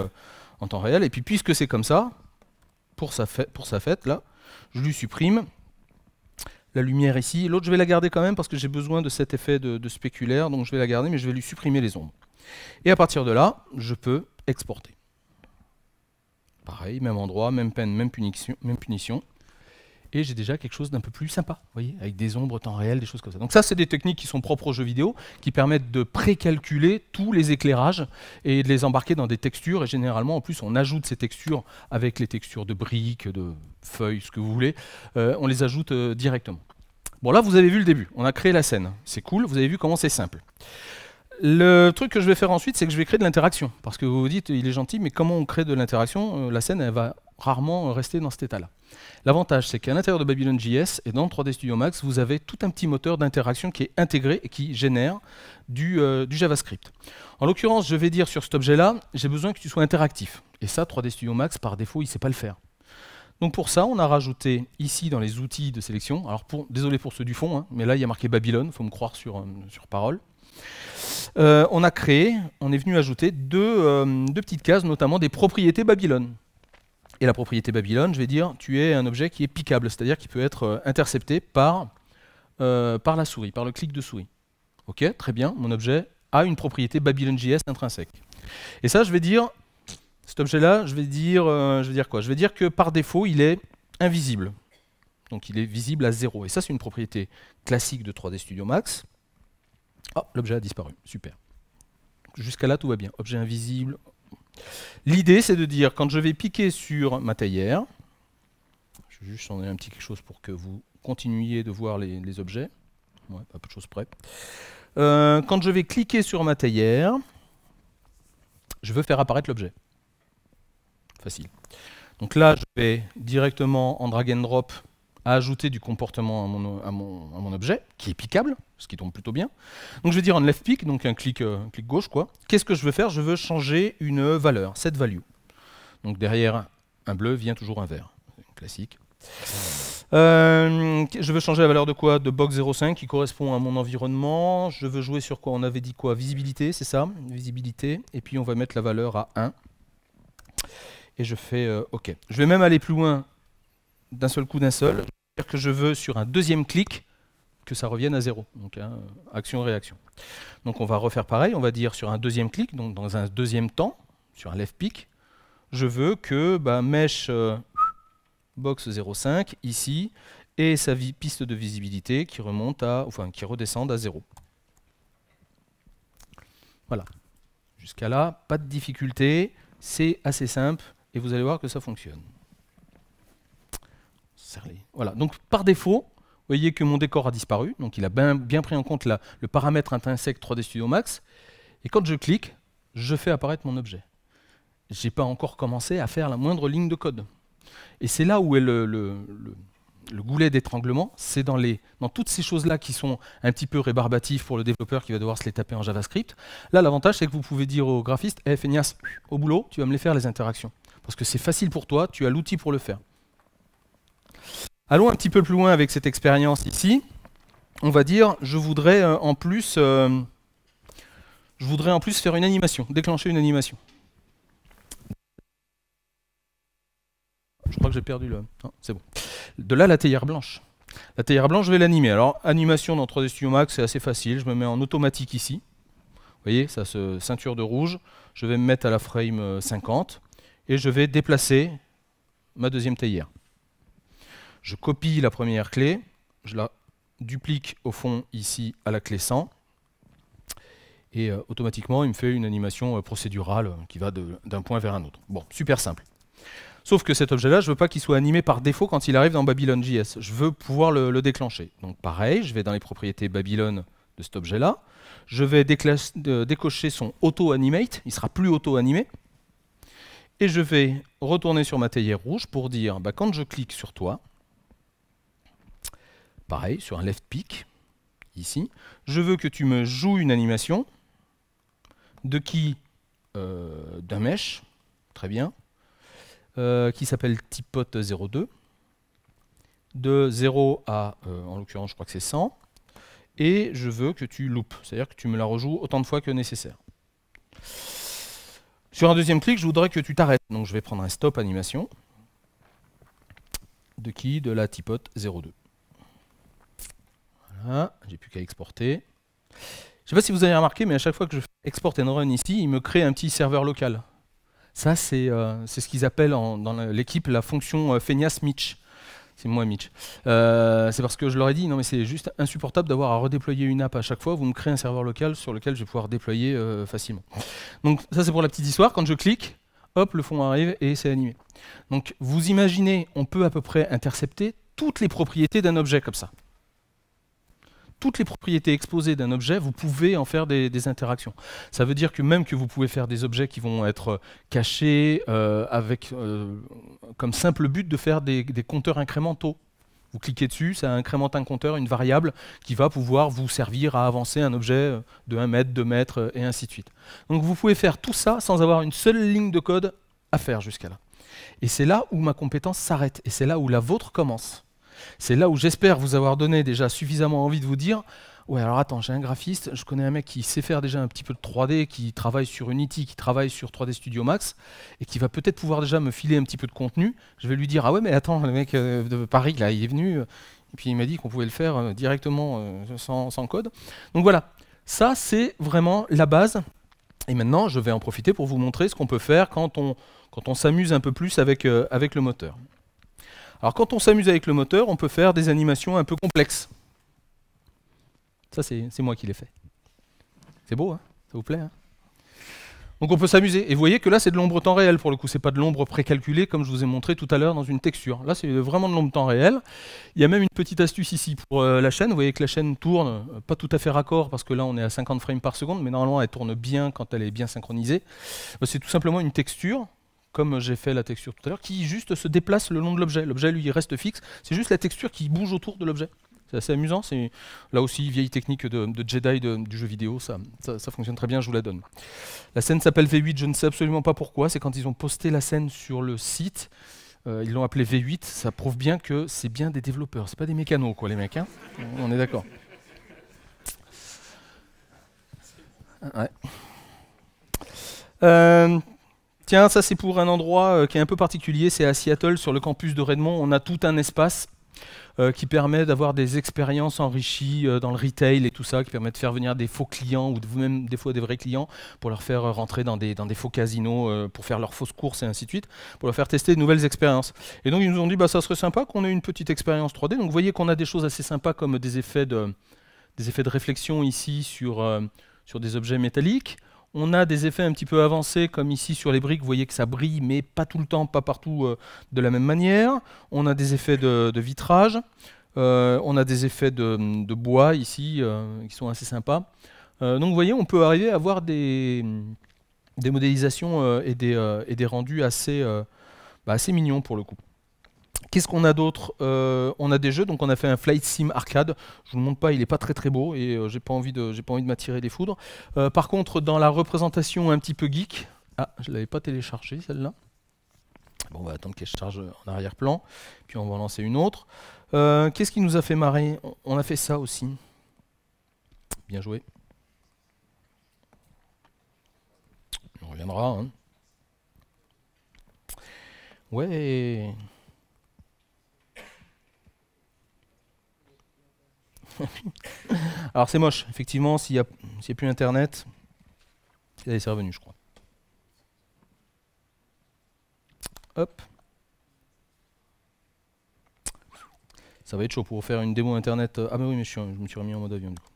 en temps réel. Et puis puisque c'est comme ça, pour sa fête, là, je lui supprime la lumière ici. L'autre, je vais la garder quand même parce que j'ai besoin de cet effet de spéculaire. Donc je vais la garder, mais je vais lui supprimer les ombres. Et à partir de là, je peux exporter. Pareil, même endroit, même peine, même punition. Et j'ai déjà quelque chose d'un peu plus sympa, vous voyez, avec des ombres temps réel, des choses comme ça. Donc ça, c'est des techniques qui sont propres aux jeux vidéo, qui permettent de précalculer tous les éclairages et de les embarquer dans des textures. Et généralement, en plus, on ajoute ces textures avec les textures de briques, de feuilles, ce que vous voulez. On les ajoute directement. Bon, là, vous avez vu le début. On a créé la scène. C'est cool, vous avez vu comment c'est simple. Le truc que je vais faire ensuite, c'est que je vais créer de l'interaction. Parce que vous vous dites, il est gentil, mais comment on crée de l'interaction? La scène, elle va rarement rester dans cet état-là. L'avantage, c'est qu'à l'intérieur de Babylon.js et dans 3D Studio Max, vous avez tout un petit moteur d'interaction qui est intégré et qui génère du JavaScript. En l'occurrence, je vais dire sur cet objet-là, j'ai besoin que tu sois interactif. Et ça, 3D Studio Max, par défaut, il ne sait pas le faire. Donc pour ça, on a rajouté ici dans les outils de sélection, alors désolé pour ceux du fond, hein, mais là, il y a marqué Babylon, il faut me croire sur parole. On est venu ajouter deux petites cases, notamment des propriétés Babylon. Et la propriété Babylon, je vais dire, tu es un objet qui est piquable, c'est-à-dire qui peut être intercepté par la souris, par le clic de souris. Ok, très bien, mon objet a une propriété Babylon.js intrinsèque. Et ça, je vais dire, cet objet-là, je vais dire quoi? Je vais dire que par défaut, il est invisible. Donc il est visible à 0. Et ça, c'est une propriété classique de 3D Studio Max. Ah, l'objet a disparu, super. Jusqu'à là, tout va bien. Objet invisible. L'idée, c'est de dire, quand je vais piquer sur ma théière, je vais juste changer un petit quelque chose pour que vous continuiez de voir les objets, ouais, à peu de choses près. Quand je vais cliquer sur ma théière, je veux faire apparaître l'objet. Facile. Donc là, je vais directement en drag and drop ajouter du comportement à mon objet, qui est piquable, ce qui tombe plutôt bien. Donc je vais dire en left pick, donc un clic gauche, quoi. Qu'est-ce que je veux faire? Je veux changer une valeur, set value. Donc derrière un bleu vient toujours un vert, classique. Je veux changer la valeur de quoi? De box 0.5 qui correspond à mon environnement. Je veux jouer sur quoi? On avait dit quoi? Visibilité, c'est ça? Visibilité. Et puis on va mettre la valeur à 1. Et je fais OK. Je vais même aller plus loin d'un seul coup, C'est-à-dire que je veux sur un deuxième clic que ça revienne à 0. Donc hein, action-réaction. Donc on va refaire pareil. On va dire sur un deuxième clic, donc dans un deuxième temps, sur un left pick, je veux que mesh box 0.5 ici et sa piste de visibilité qui remonte qui redescende à 0. Voilà. Jusqu'à là, pas de difficulté, c'est assez simple et vous allez voir que ça fonctionne. Voilà. Donc par défaut, vous voyez que mon décor a disparu, donc il a bien pris en compte le paramètre intrinsèque 3D Studio Max. Et quand je clique, je fais apparaître mon objet. Je n'ai pas encore commencé à faire la moindre ligne de code. Et c'est là où est le goulet d'étranglement, c'est dans toutes ces choses-là qui sont un petit peu rébarbatives pour le développeur qui va devoir se les taper en JavaScript. Là, l'avantage, c'est que vous pouvez dire au graphiste, hey, feignasse, au boulot, tu vas me les faire les interactions. Parce que c'est facile pour toi, tu as l'outil pour le faire. Allons un petit peu plus loin avec cette expérience ici. On va dire, je voudrais en plus faire une animation, déclencher une animation. Je crois que j'ai perdu le... Non, c'est bon. De là, la théière blanche. La théière blanche, je vais l'animer. Alors, animation dans 3D Studio Max, c'est assez facile. Je me mets en automatique ici. Vous voyez, ça se ceinture de rouge. Je vais me mettre à la frame 50 et je vais déplacer ma deuxième théière. Je copie la première clé, je la duplique au fond ici à la clé 100 et automatiquement il me fait une animation procédurale qui va d'un point vers un autre. Bon, super simple. Sauf que cet objet-là, je ne veux pas qu'il soit animé par défaut quand il arrive dans Babylon.js. Je veux pouvoir le déclencher. Donc pareil, je vais dans les propriétés Babylon de cet objet-là. Je vais décocher son auto-animate, il ne sera plus auto-animé. Et je vais retourner sur ma théière rouge pour dire, bah, quand je clique sur toi, pareil, sur un left pick, ici, je veux que tu me joues une animation de qui d'un mesh, très bien, qui s'appelle Tipote02, de 0 à, en l'occurrence, je crois que c'est 100, et je veux que tu loupes, c'est-à-dire que tu me la rejoues autant de fois que nécessaire. Sur un deuxième clic, je voudrais que tu t'arrêtes, donc je vais prendre un stop animation, de qui? De la Tipote02. Voilà, j'ai plus qu'à exporter. Je ne sais pas si vous avez remarqué, mais à chaque fois que je fais export and run ici, il me crée un petit serveur local. Ça, c'est ce qu'ils appellent dans l'équipe la fonction feignasse Mitch. C'est moi Mitch. C'est parce que je leur ai dit, non mais c'est juste insupportable d'avoir à redéployer une app à chaque fois, vous me créez un serveur local sur lequel je vais pouvoir déployer facilement. Donc ça c'est pour la petite histoire, quand je clique, hop, le fond arrive et c'est animé. Donc vous imaginez, on peut à peu près intercepter toutes les propriétés d'un objet comme ça. Toutes les propriétés exposées d'un objet, vous pouvez en faire des interactions. Ça veut dire que même que vous pouvez faire des objets qui vont être cachés avec comme simple but de faire des compteurs incrémentaux. Vous cliquez dessus, ça incrémente un compteur, une variable qui va pouvoir vous servir à avancer un objet de 1 mètre, 2 mètres et ainsi de suite. Donc vous pouvez faire tout ça sans avoir une seule ligne de code à faire jusqu'à là. Et c'est là où ma compétence s'arrête et c'est là où la vôtre commence. C'est là où j'espère vous avoir donné déjà suffisamment envie de vous dire ouais, alors attends, j'ai un graphiste, je connais un mec qui sait faire déjà un petit peu de 3D, qui travaille sur Unity, qui travaille sur 3D Studio Max, et qui va peut-être pouvoir déjà me filer un petit peu de contenu. Je vais lui dire ah ouais, mais attends, le mec de Paris, là, il est venu, et puis il m'a dit qu'on pouvait le faire directement sans code. Donc voilà, ça c'est vraiment la base. Et maintenant, je vais en profiter pour vous montrer ce qu'on peut faire quand on s'amuse un peu plus avec le moteur. Alors quand on s'amuse avec le moteur, on peut faire des animations un peu complexes. Ça, c'est moi qui l'ai fait. C'est beau, hein? Ça vous plaît, hein? Donc on peut s'amuser. Et vous voyez que là, c'est de l'ombre temps réel pour le coup. C'est pas de l'ombre précalculée comme je vous ai montré tout à l'heure dans une texture. Là, c'est vraiment de l'ombre temps réel. Il y a même une petite astuce ici pour la chaîne. Vous voyez que la chaîne tourne, pas tout à fait raccord parce que là, on est à 50 frames par seconde, mais normalement, elle tourne bien quand elle est bien synchronisée. C'est tout simplement une texture, comme j'ai fait la texture tout à l'heure, qui juste se déplace le long de l'objet. L'objet, lui, il reste fixe. C'est juste la texture qui bouge autour de l'objet. C'est assez amusant, c'est là aussi vieille technique de Jedi du jeu vidéo, ça fonctionne très bien, je vous la donne. La scène s'appelle V8, je ne sais absolument pas pourquoi, c'est quand ils ont posté la scène sur le site, ils l'ont appelée V8, ça prouve bien que c'est bien des développeurs, c'est pas des mécanos quoi les mecs, hein. On est d'accord. Ouais. Tiens, ça c'est pour un endroit qui est un peu particulier, c'est à Seattle, sur le campus de Redmond, on a tout un espace qui permet d'avoir des expériences enrichies dans le retail et tout ça, qui permet de faire venir des faux clients ou même des fois des vrais clients pour leur faire rentrer dans des faux casinos pour faire leurs fausses courses et ainsi de suite, pour leur faire tester de nouvelles expériences. Et donc ils nous ont dit bah ça serait sympa qu'on ait une petite expérience 3D. Donc vous voyez qu'on a des choses assez sympas comme des effets de réflexion ici sur des objets métalliques. On a des effets un petit peu avancés, comme ici sur les briques, vous voyez que ça brille, mais pas tout le temps, pas partout de la même manière. On a des effets de vitrage, on a des effets de bois ici, qui sont assez sympas. Donc vous voyez, on peut arriver à avoir des modélisations et des rendus assez mignons pour le coup. Qu'est-ce qu'on a d'autre? On a des jeux, donc on a fait un Flight Sim arcade. Je vous le montre pas, il est pas très très beau et j'ai pas envie de m'attirer des foudres. Par contre, dans la représentation un petit peu geek, ah, je l'avais pas téléchargée celle-là. Bon, on va attendre qu'elle se charge en arrière-plan, puis on va en lancer une autre. Qu'est-ce qui nous a fait marrer? On a fait ça aussi. Bien joué. On reviendra. Hein. Ouais. Alors c'est moche, effectivement, s'il n'y a plus internet, c'est revenu je crois. Hop. Ça va être chaud pour faire une démo internet. Ah bah oui mais je me suis remis en mode avion du coup.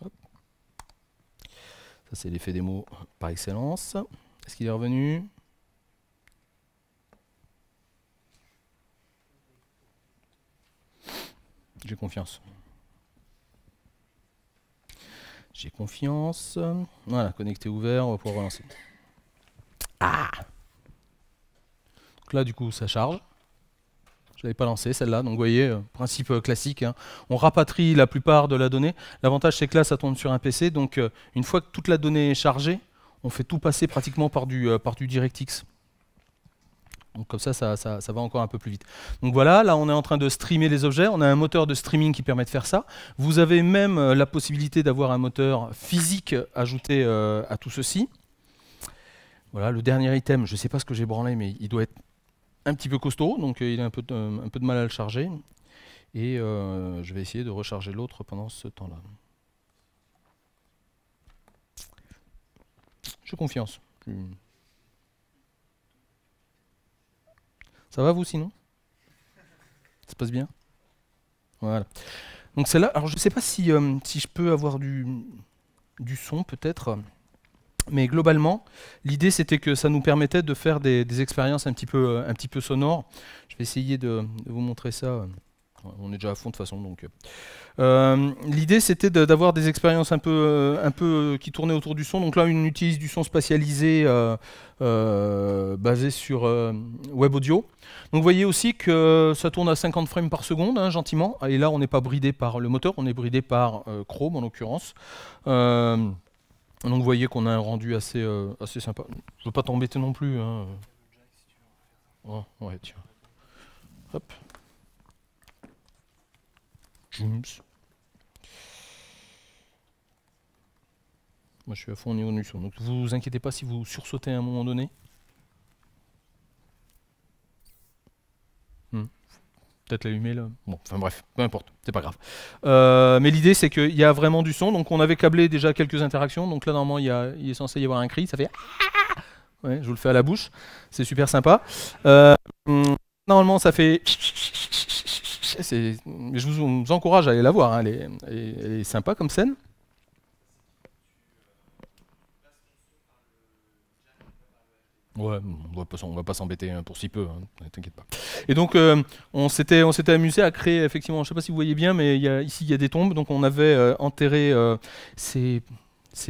Hop. Ça c'est l'effet démo par excellence. Est-ce qu'il est revenu? J'ai confiance. J'ai confiance. Voilà, connecté ouvert, on va pouvoir relancer. Ah! Donc là, du coup, ça charge. Je ne l'avais pas lancé celle-là, donc vous voyez, principe classique, hein. On rapatrie la plupart de la donnée. L'avantage c'est que là ça tourne sur un PC, donc une fois que toute la donnée est chargée, on fait tout passer pratiquement par du DirectX. Donc comme ça va encore un peu plus vite. Donc voilà, là on est en train de streamer les objets, on a un moteur de streaming qui permet de faire ça. Vous avez même la possibilité d'avoir un moteur physique ajouté à tout ceci. Voilà, le dernier item, je ne sais pas ce que j'ai branlé, mais il doit être un petit peu costaud, donc il a un peu de mal à le charger. Et je vais essayer de recharger l'autre pendant ce temps-là. J'ai confiance. Ça va vous sinon? Ça se passe bien? Voilà. Donc celle-là, alors je ne sais pas si je peux avoir du son peut-être. Mais globalement, l'idée c'était que ça nous permettait de faire des expériences un petit peu sonores. Je vais essayer de vous montrer ça. On est déjà à fond de toute façon. Donc, l'idée c'était d'avoir des expériences un peu qui tournaient autour du son. Donc là, on utilise du son spatialisé basé sur web audio. Donc vous voyez aussi que ça tourne à 50 frames par seconde, hein, gentiment. Et là, on n'est pas bridé par le moteur, on est bridé par Chrome en l'occurrence. Donc vous voyez qu'on a un rendu assez sympa. Je veux pas t'embêter non plus. Hein. Oh, ouais, tiens. Hop. Moi je suis à fond au niveau du son. Donc vous inquiétez pas si vous sursautez à un moment donné. Peut-être l'allumer là. Bon, enfin bref, peu importe, c'est pas grave. Mais l'idée c'est qu'il y a vraiment du son. Donc on avait câblé déjà quelques interactions. Donc là normalement il est censé y avoir un cri. Ça fait. Ouais, je vous le fais à la bouche. C'est super sympa. Normalement ça fait. Je vous encourage à aller la voir. Hein. Elle est sympa comme scène. Ouais, on va pas s'embêter pour si peu, hein, t'inquiète pas. Et donc on s'était amusé à créer effectivement, je sais pas si vous voyez bien, mais ici il y a des tombes, donc on avait enterré, c'est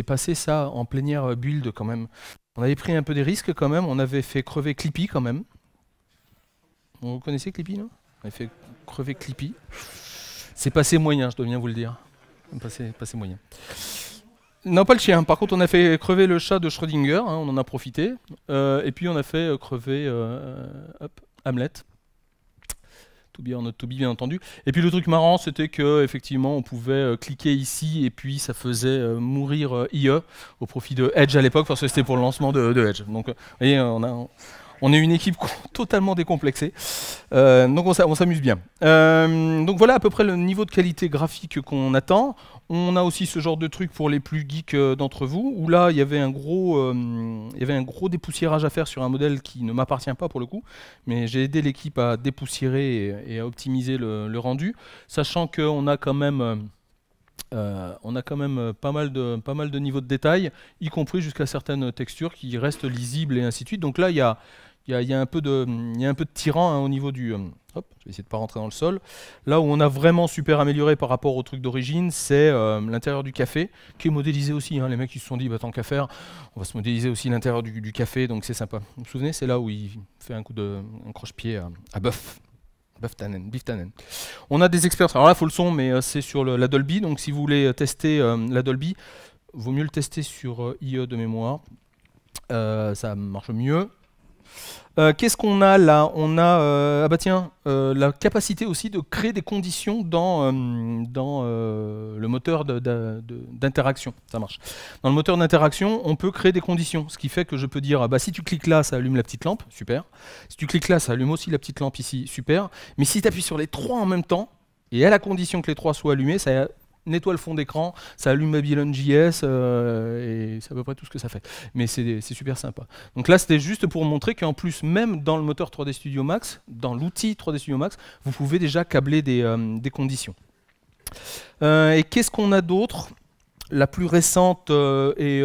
passé ça en plénière build quand même. On avait pris un peu des risques quand même, on avait fait crever Clippy quand même. Vous connaissez Clippy, non? On avait fait crever Clippy. C'est passé moyen, je dois bien vous le dire. Passé moyen. Non, pas le chien. Par contre, on a fait crever le chat de Schrödinger, hein, on en a profité. Et puis on a fait crever Hamlet. To be or not to be, bien entendu. Et puis le truc marrant, c'était que effectivement, on pouvait cliquer ici et puis ça faisait mourir IE au profit de Edge à l'époque, parce que c'était pour le lancement de Edge. Donc, vous voyez, on est une équipe totalement décomplexée. Donc on s'amuse bien. Donc voilà à peu près le niveau de qualité graphique qu'on attend. On a aussi ce genre de truc pour les plus geeks d'entre vous, où là il y avait un gros dépoussiérage à faire sur un modèle qui ne m'appartient pas pour le coup, mais j'ai aidé l'équipe à dépoussiérer et à optimiser le rendu, sachant qu'on a quand même pas mal de niveaux de détail, y compris jusqu'à certaines textures qui restent lisibles et ainsi de suite. Donc là il y a un peu de tyran, hein, au niveau du... hop, je vais essayer de ne pas rentrer dans le sol. Là où on a vraiment super amélioré par rapport au truc d'origine, c'est l'intérieur du café, qui est modélisé aussi. Hein. Les mecs ils se sont dit, bah, tant qu'à faire, on va se modéliser aussi l'intérieur du café, donc c'est sympa. Vous vous souvenez, c'est là où il fait un croche-pied à Buff. Beef Tannen. On a des expériences. Alors là, il faut le son, mais c'est sur la Dolby. Donc si vous voulez tester la Dolby, vaut mieux le tester sur IE de mémoire. Ça marche mieux. Qu'est-ce qu'on a là? On a la capacité aussi de créer des conditions dans le moteur d'interaction. Ça marche. Dans le moteur d'interaction, on peut créer des conditions, ce qui fait que je peux dire si tu cliques là, ça allume la petite lampe, super. Si tu cliques là, ça allume aussi la petite lampe ici, super. Mais si tu appuies sur les trois en même temps, et à la condition que les trois soient allumés, ça nettoie le fond d'écran, ça allume Babylon.js et c'est à peu près tout ce que ça fait. Mais c'est super sympa. Donc là, c'était juste pour montrer qu'en plus, même dans le moteur 3D Studio Max, dans l'outil 3D Studio Max, vous pouvez déjà câbler des conditions. Et qu'est-ce qu'on a d'autre? la plus récente ouais,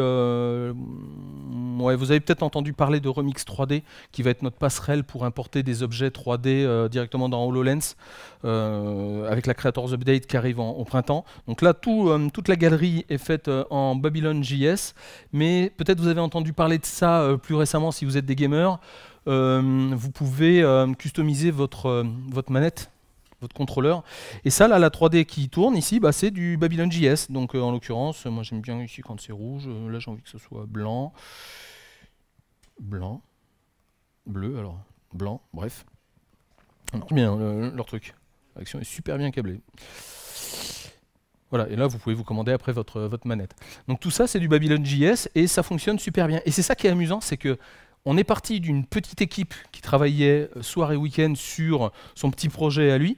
vous avez peut-être entendu parler de Remix 3D, qui va être notre passerelle pour importer des objets 3D directement dans HoloLens, avec la Creators Update qui arrive au printemps. Donc là, toute la galerie est faite en Babylon.js, mais peut-être vous avez entendu parler de ça plus récemment si vous êtes des gamers. Vous pouvez customiser votre manette, votre contrôleur. Et ça, là, la 3D qui tourne ici, bah, c'est du Babylon.js. Donc en l'occurrence, moi j'aime bien ici quand c'est rouge. Là, j'ai envie que ce soit blanc. Blanc. Bleu, alors. Blanc, bref. Ça marche bien leur truc. L'action est super bien câblée. Voilà, et là, vous pouvez vous commander après votre manette. Donc tout ça, c'est du Babylon.js et ça fonctionne super bien. Et c'est ça qui est amusant, c'est que on est parti d'une petite équipe qui travaillait soir et week-end sur son petit projet à lui.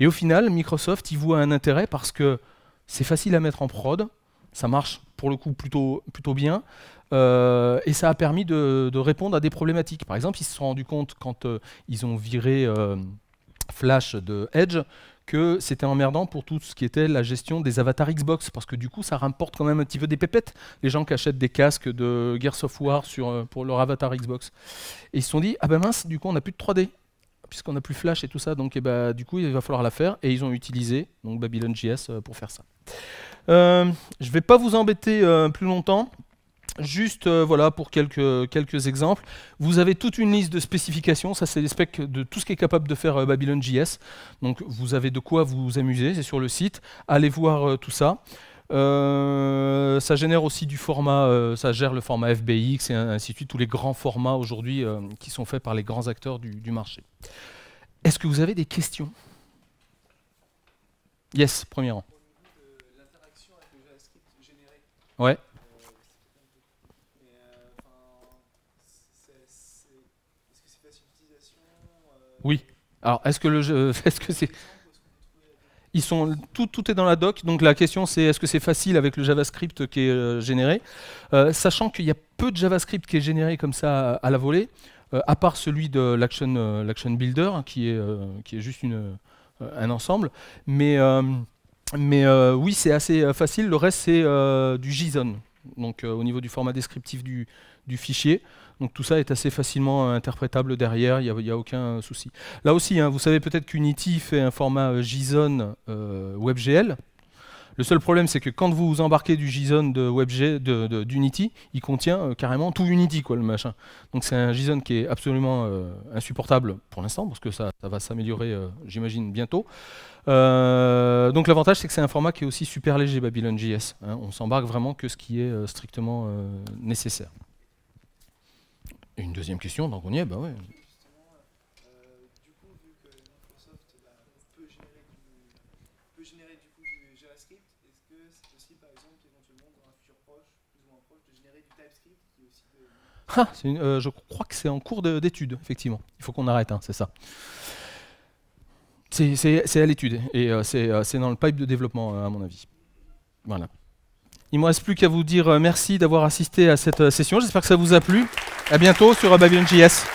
Et au final, Microsoft y voit un intérêt parce que c'est facile à mettre en prod, ça marche pour le coup plutôt bien, et ça a permis de répondre à des problématiques. Par exemple, ils se sont rendus compte quand ils ont viré Flash de Edge que c'était emmerdant pour tout ce qui était la gestion des avatars Xbox, parce que du coup ça rapporte quand même un petit peu des pépettes, les gens qui achètent des casques de Gears of War pour leur avatar Xbox. Et ils se sont dit, ah ben mince, du coup on n'a plus de 3D, puisqu'on n'a plus Flash et tout ça, donc du coup il va falloir la faire, et ils ont utilisé donc Babylon.js pour faire ça. Je ne vais pas vous embêter plus longtemps. Juste voilà, pour quelques exemples. Vous avez toute une liste de spécifications, ça c'est les specs de tout ce qui est capable de faire Babylon.js. Donc vous avez de quoi vous amuser, c'est sur le site. Allez voir tout ça. Ça génère aussi du format, ça gère le format FBX et ainsi de suite, tous les grands formats aujourd'hui qui sont faits par les grands acteurs du marché. Est-ce que vous avez des questions? Yes, premier rang. L'interaction avec le JavaScript généré. Ouais. Est-ce que c'est facile d'utilisation Oui. Alors, est-ce que c'est... Ils sont, tout est dans la doc, donc la question c'est est-ce que c'est facile avec le JavaScript qui est généré, sachant qu'il y a peu de JavaScript qui est généré comme ça à la volée, à part celui de l'Action Builder, hein, qui est juste un ensemble, mais oui, c'est assez facile. Le reste c'est du JSON, donc au niveau du format descriptif du fichier. Donc tout ça est assez facilement interprétable derrière, il n'y a aucun souci. Là aussi, hein, vous savez peut-être qu'Unity fait un format JSON WebGL. Le seul problème, c'est que quand vous embarquez du JSON d'Unity, il contient carrément tout Unity, quoi, le machin. Donc c'est un JSON qui est absolument insupportable pour l'instant, parce que ça va s'améliorer, j'imagine, bientôt. Donc l'avantage, c'est que c'est un format qui est aussi super léger, Babylon.js. Hein, on s'embarque vraiment que ce qui est strictement nécessaire. Une deuxième question, donc on y est, bah ouais. Justement, du coup, vu que Microsoft peut générer du coup du JavaScript, est-ce que c'est possible, par exemple, éventuellement dans un futur proche, plus ou moins proche, de générer du TypeScript qui est aussi de... Je crois que c'est en cours d'étude, effectivement. Il faut qu'on arrête, hein, c'est ça. C'est à l'étude, et c'est dans le pipe de développement, à mon avis. Voilà. Il ne me reste plus qu'à vous dire merci d'avoir assisté à cette session. J'espère que ça vous a plu. À bientôt sur Babylon.js.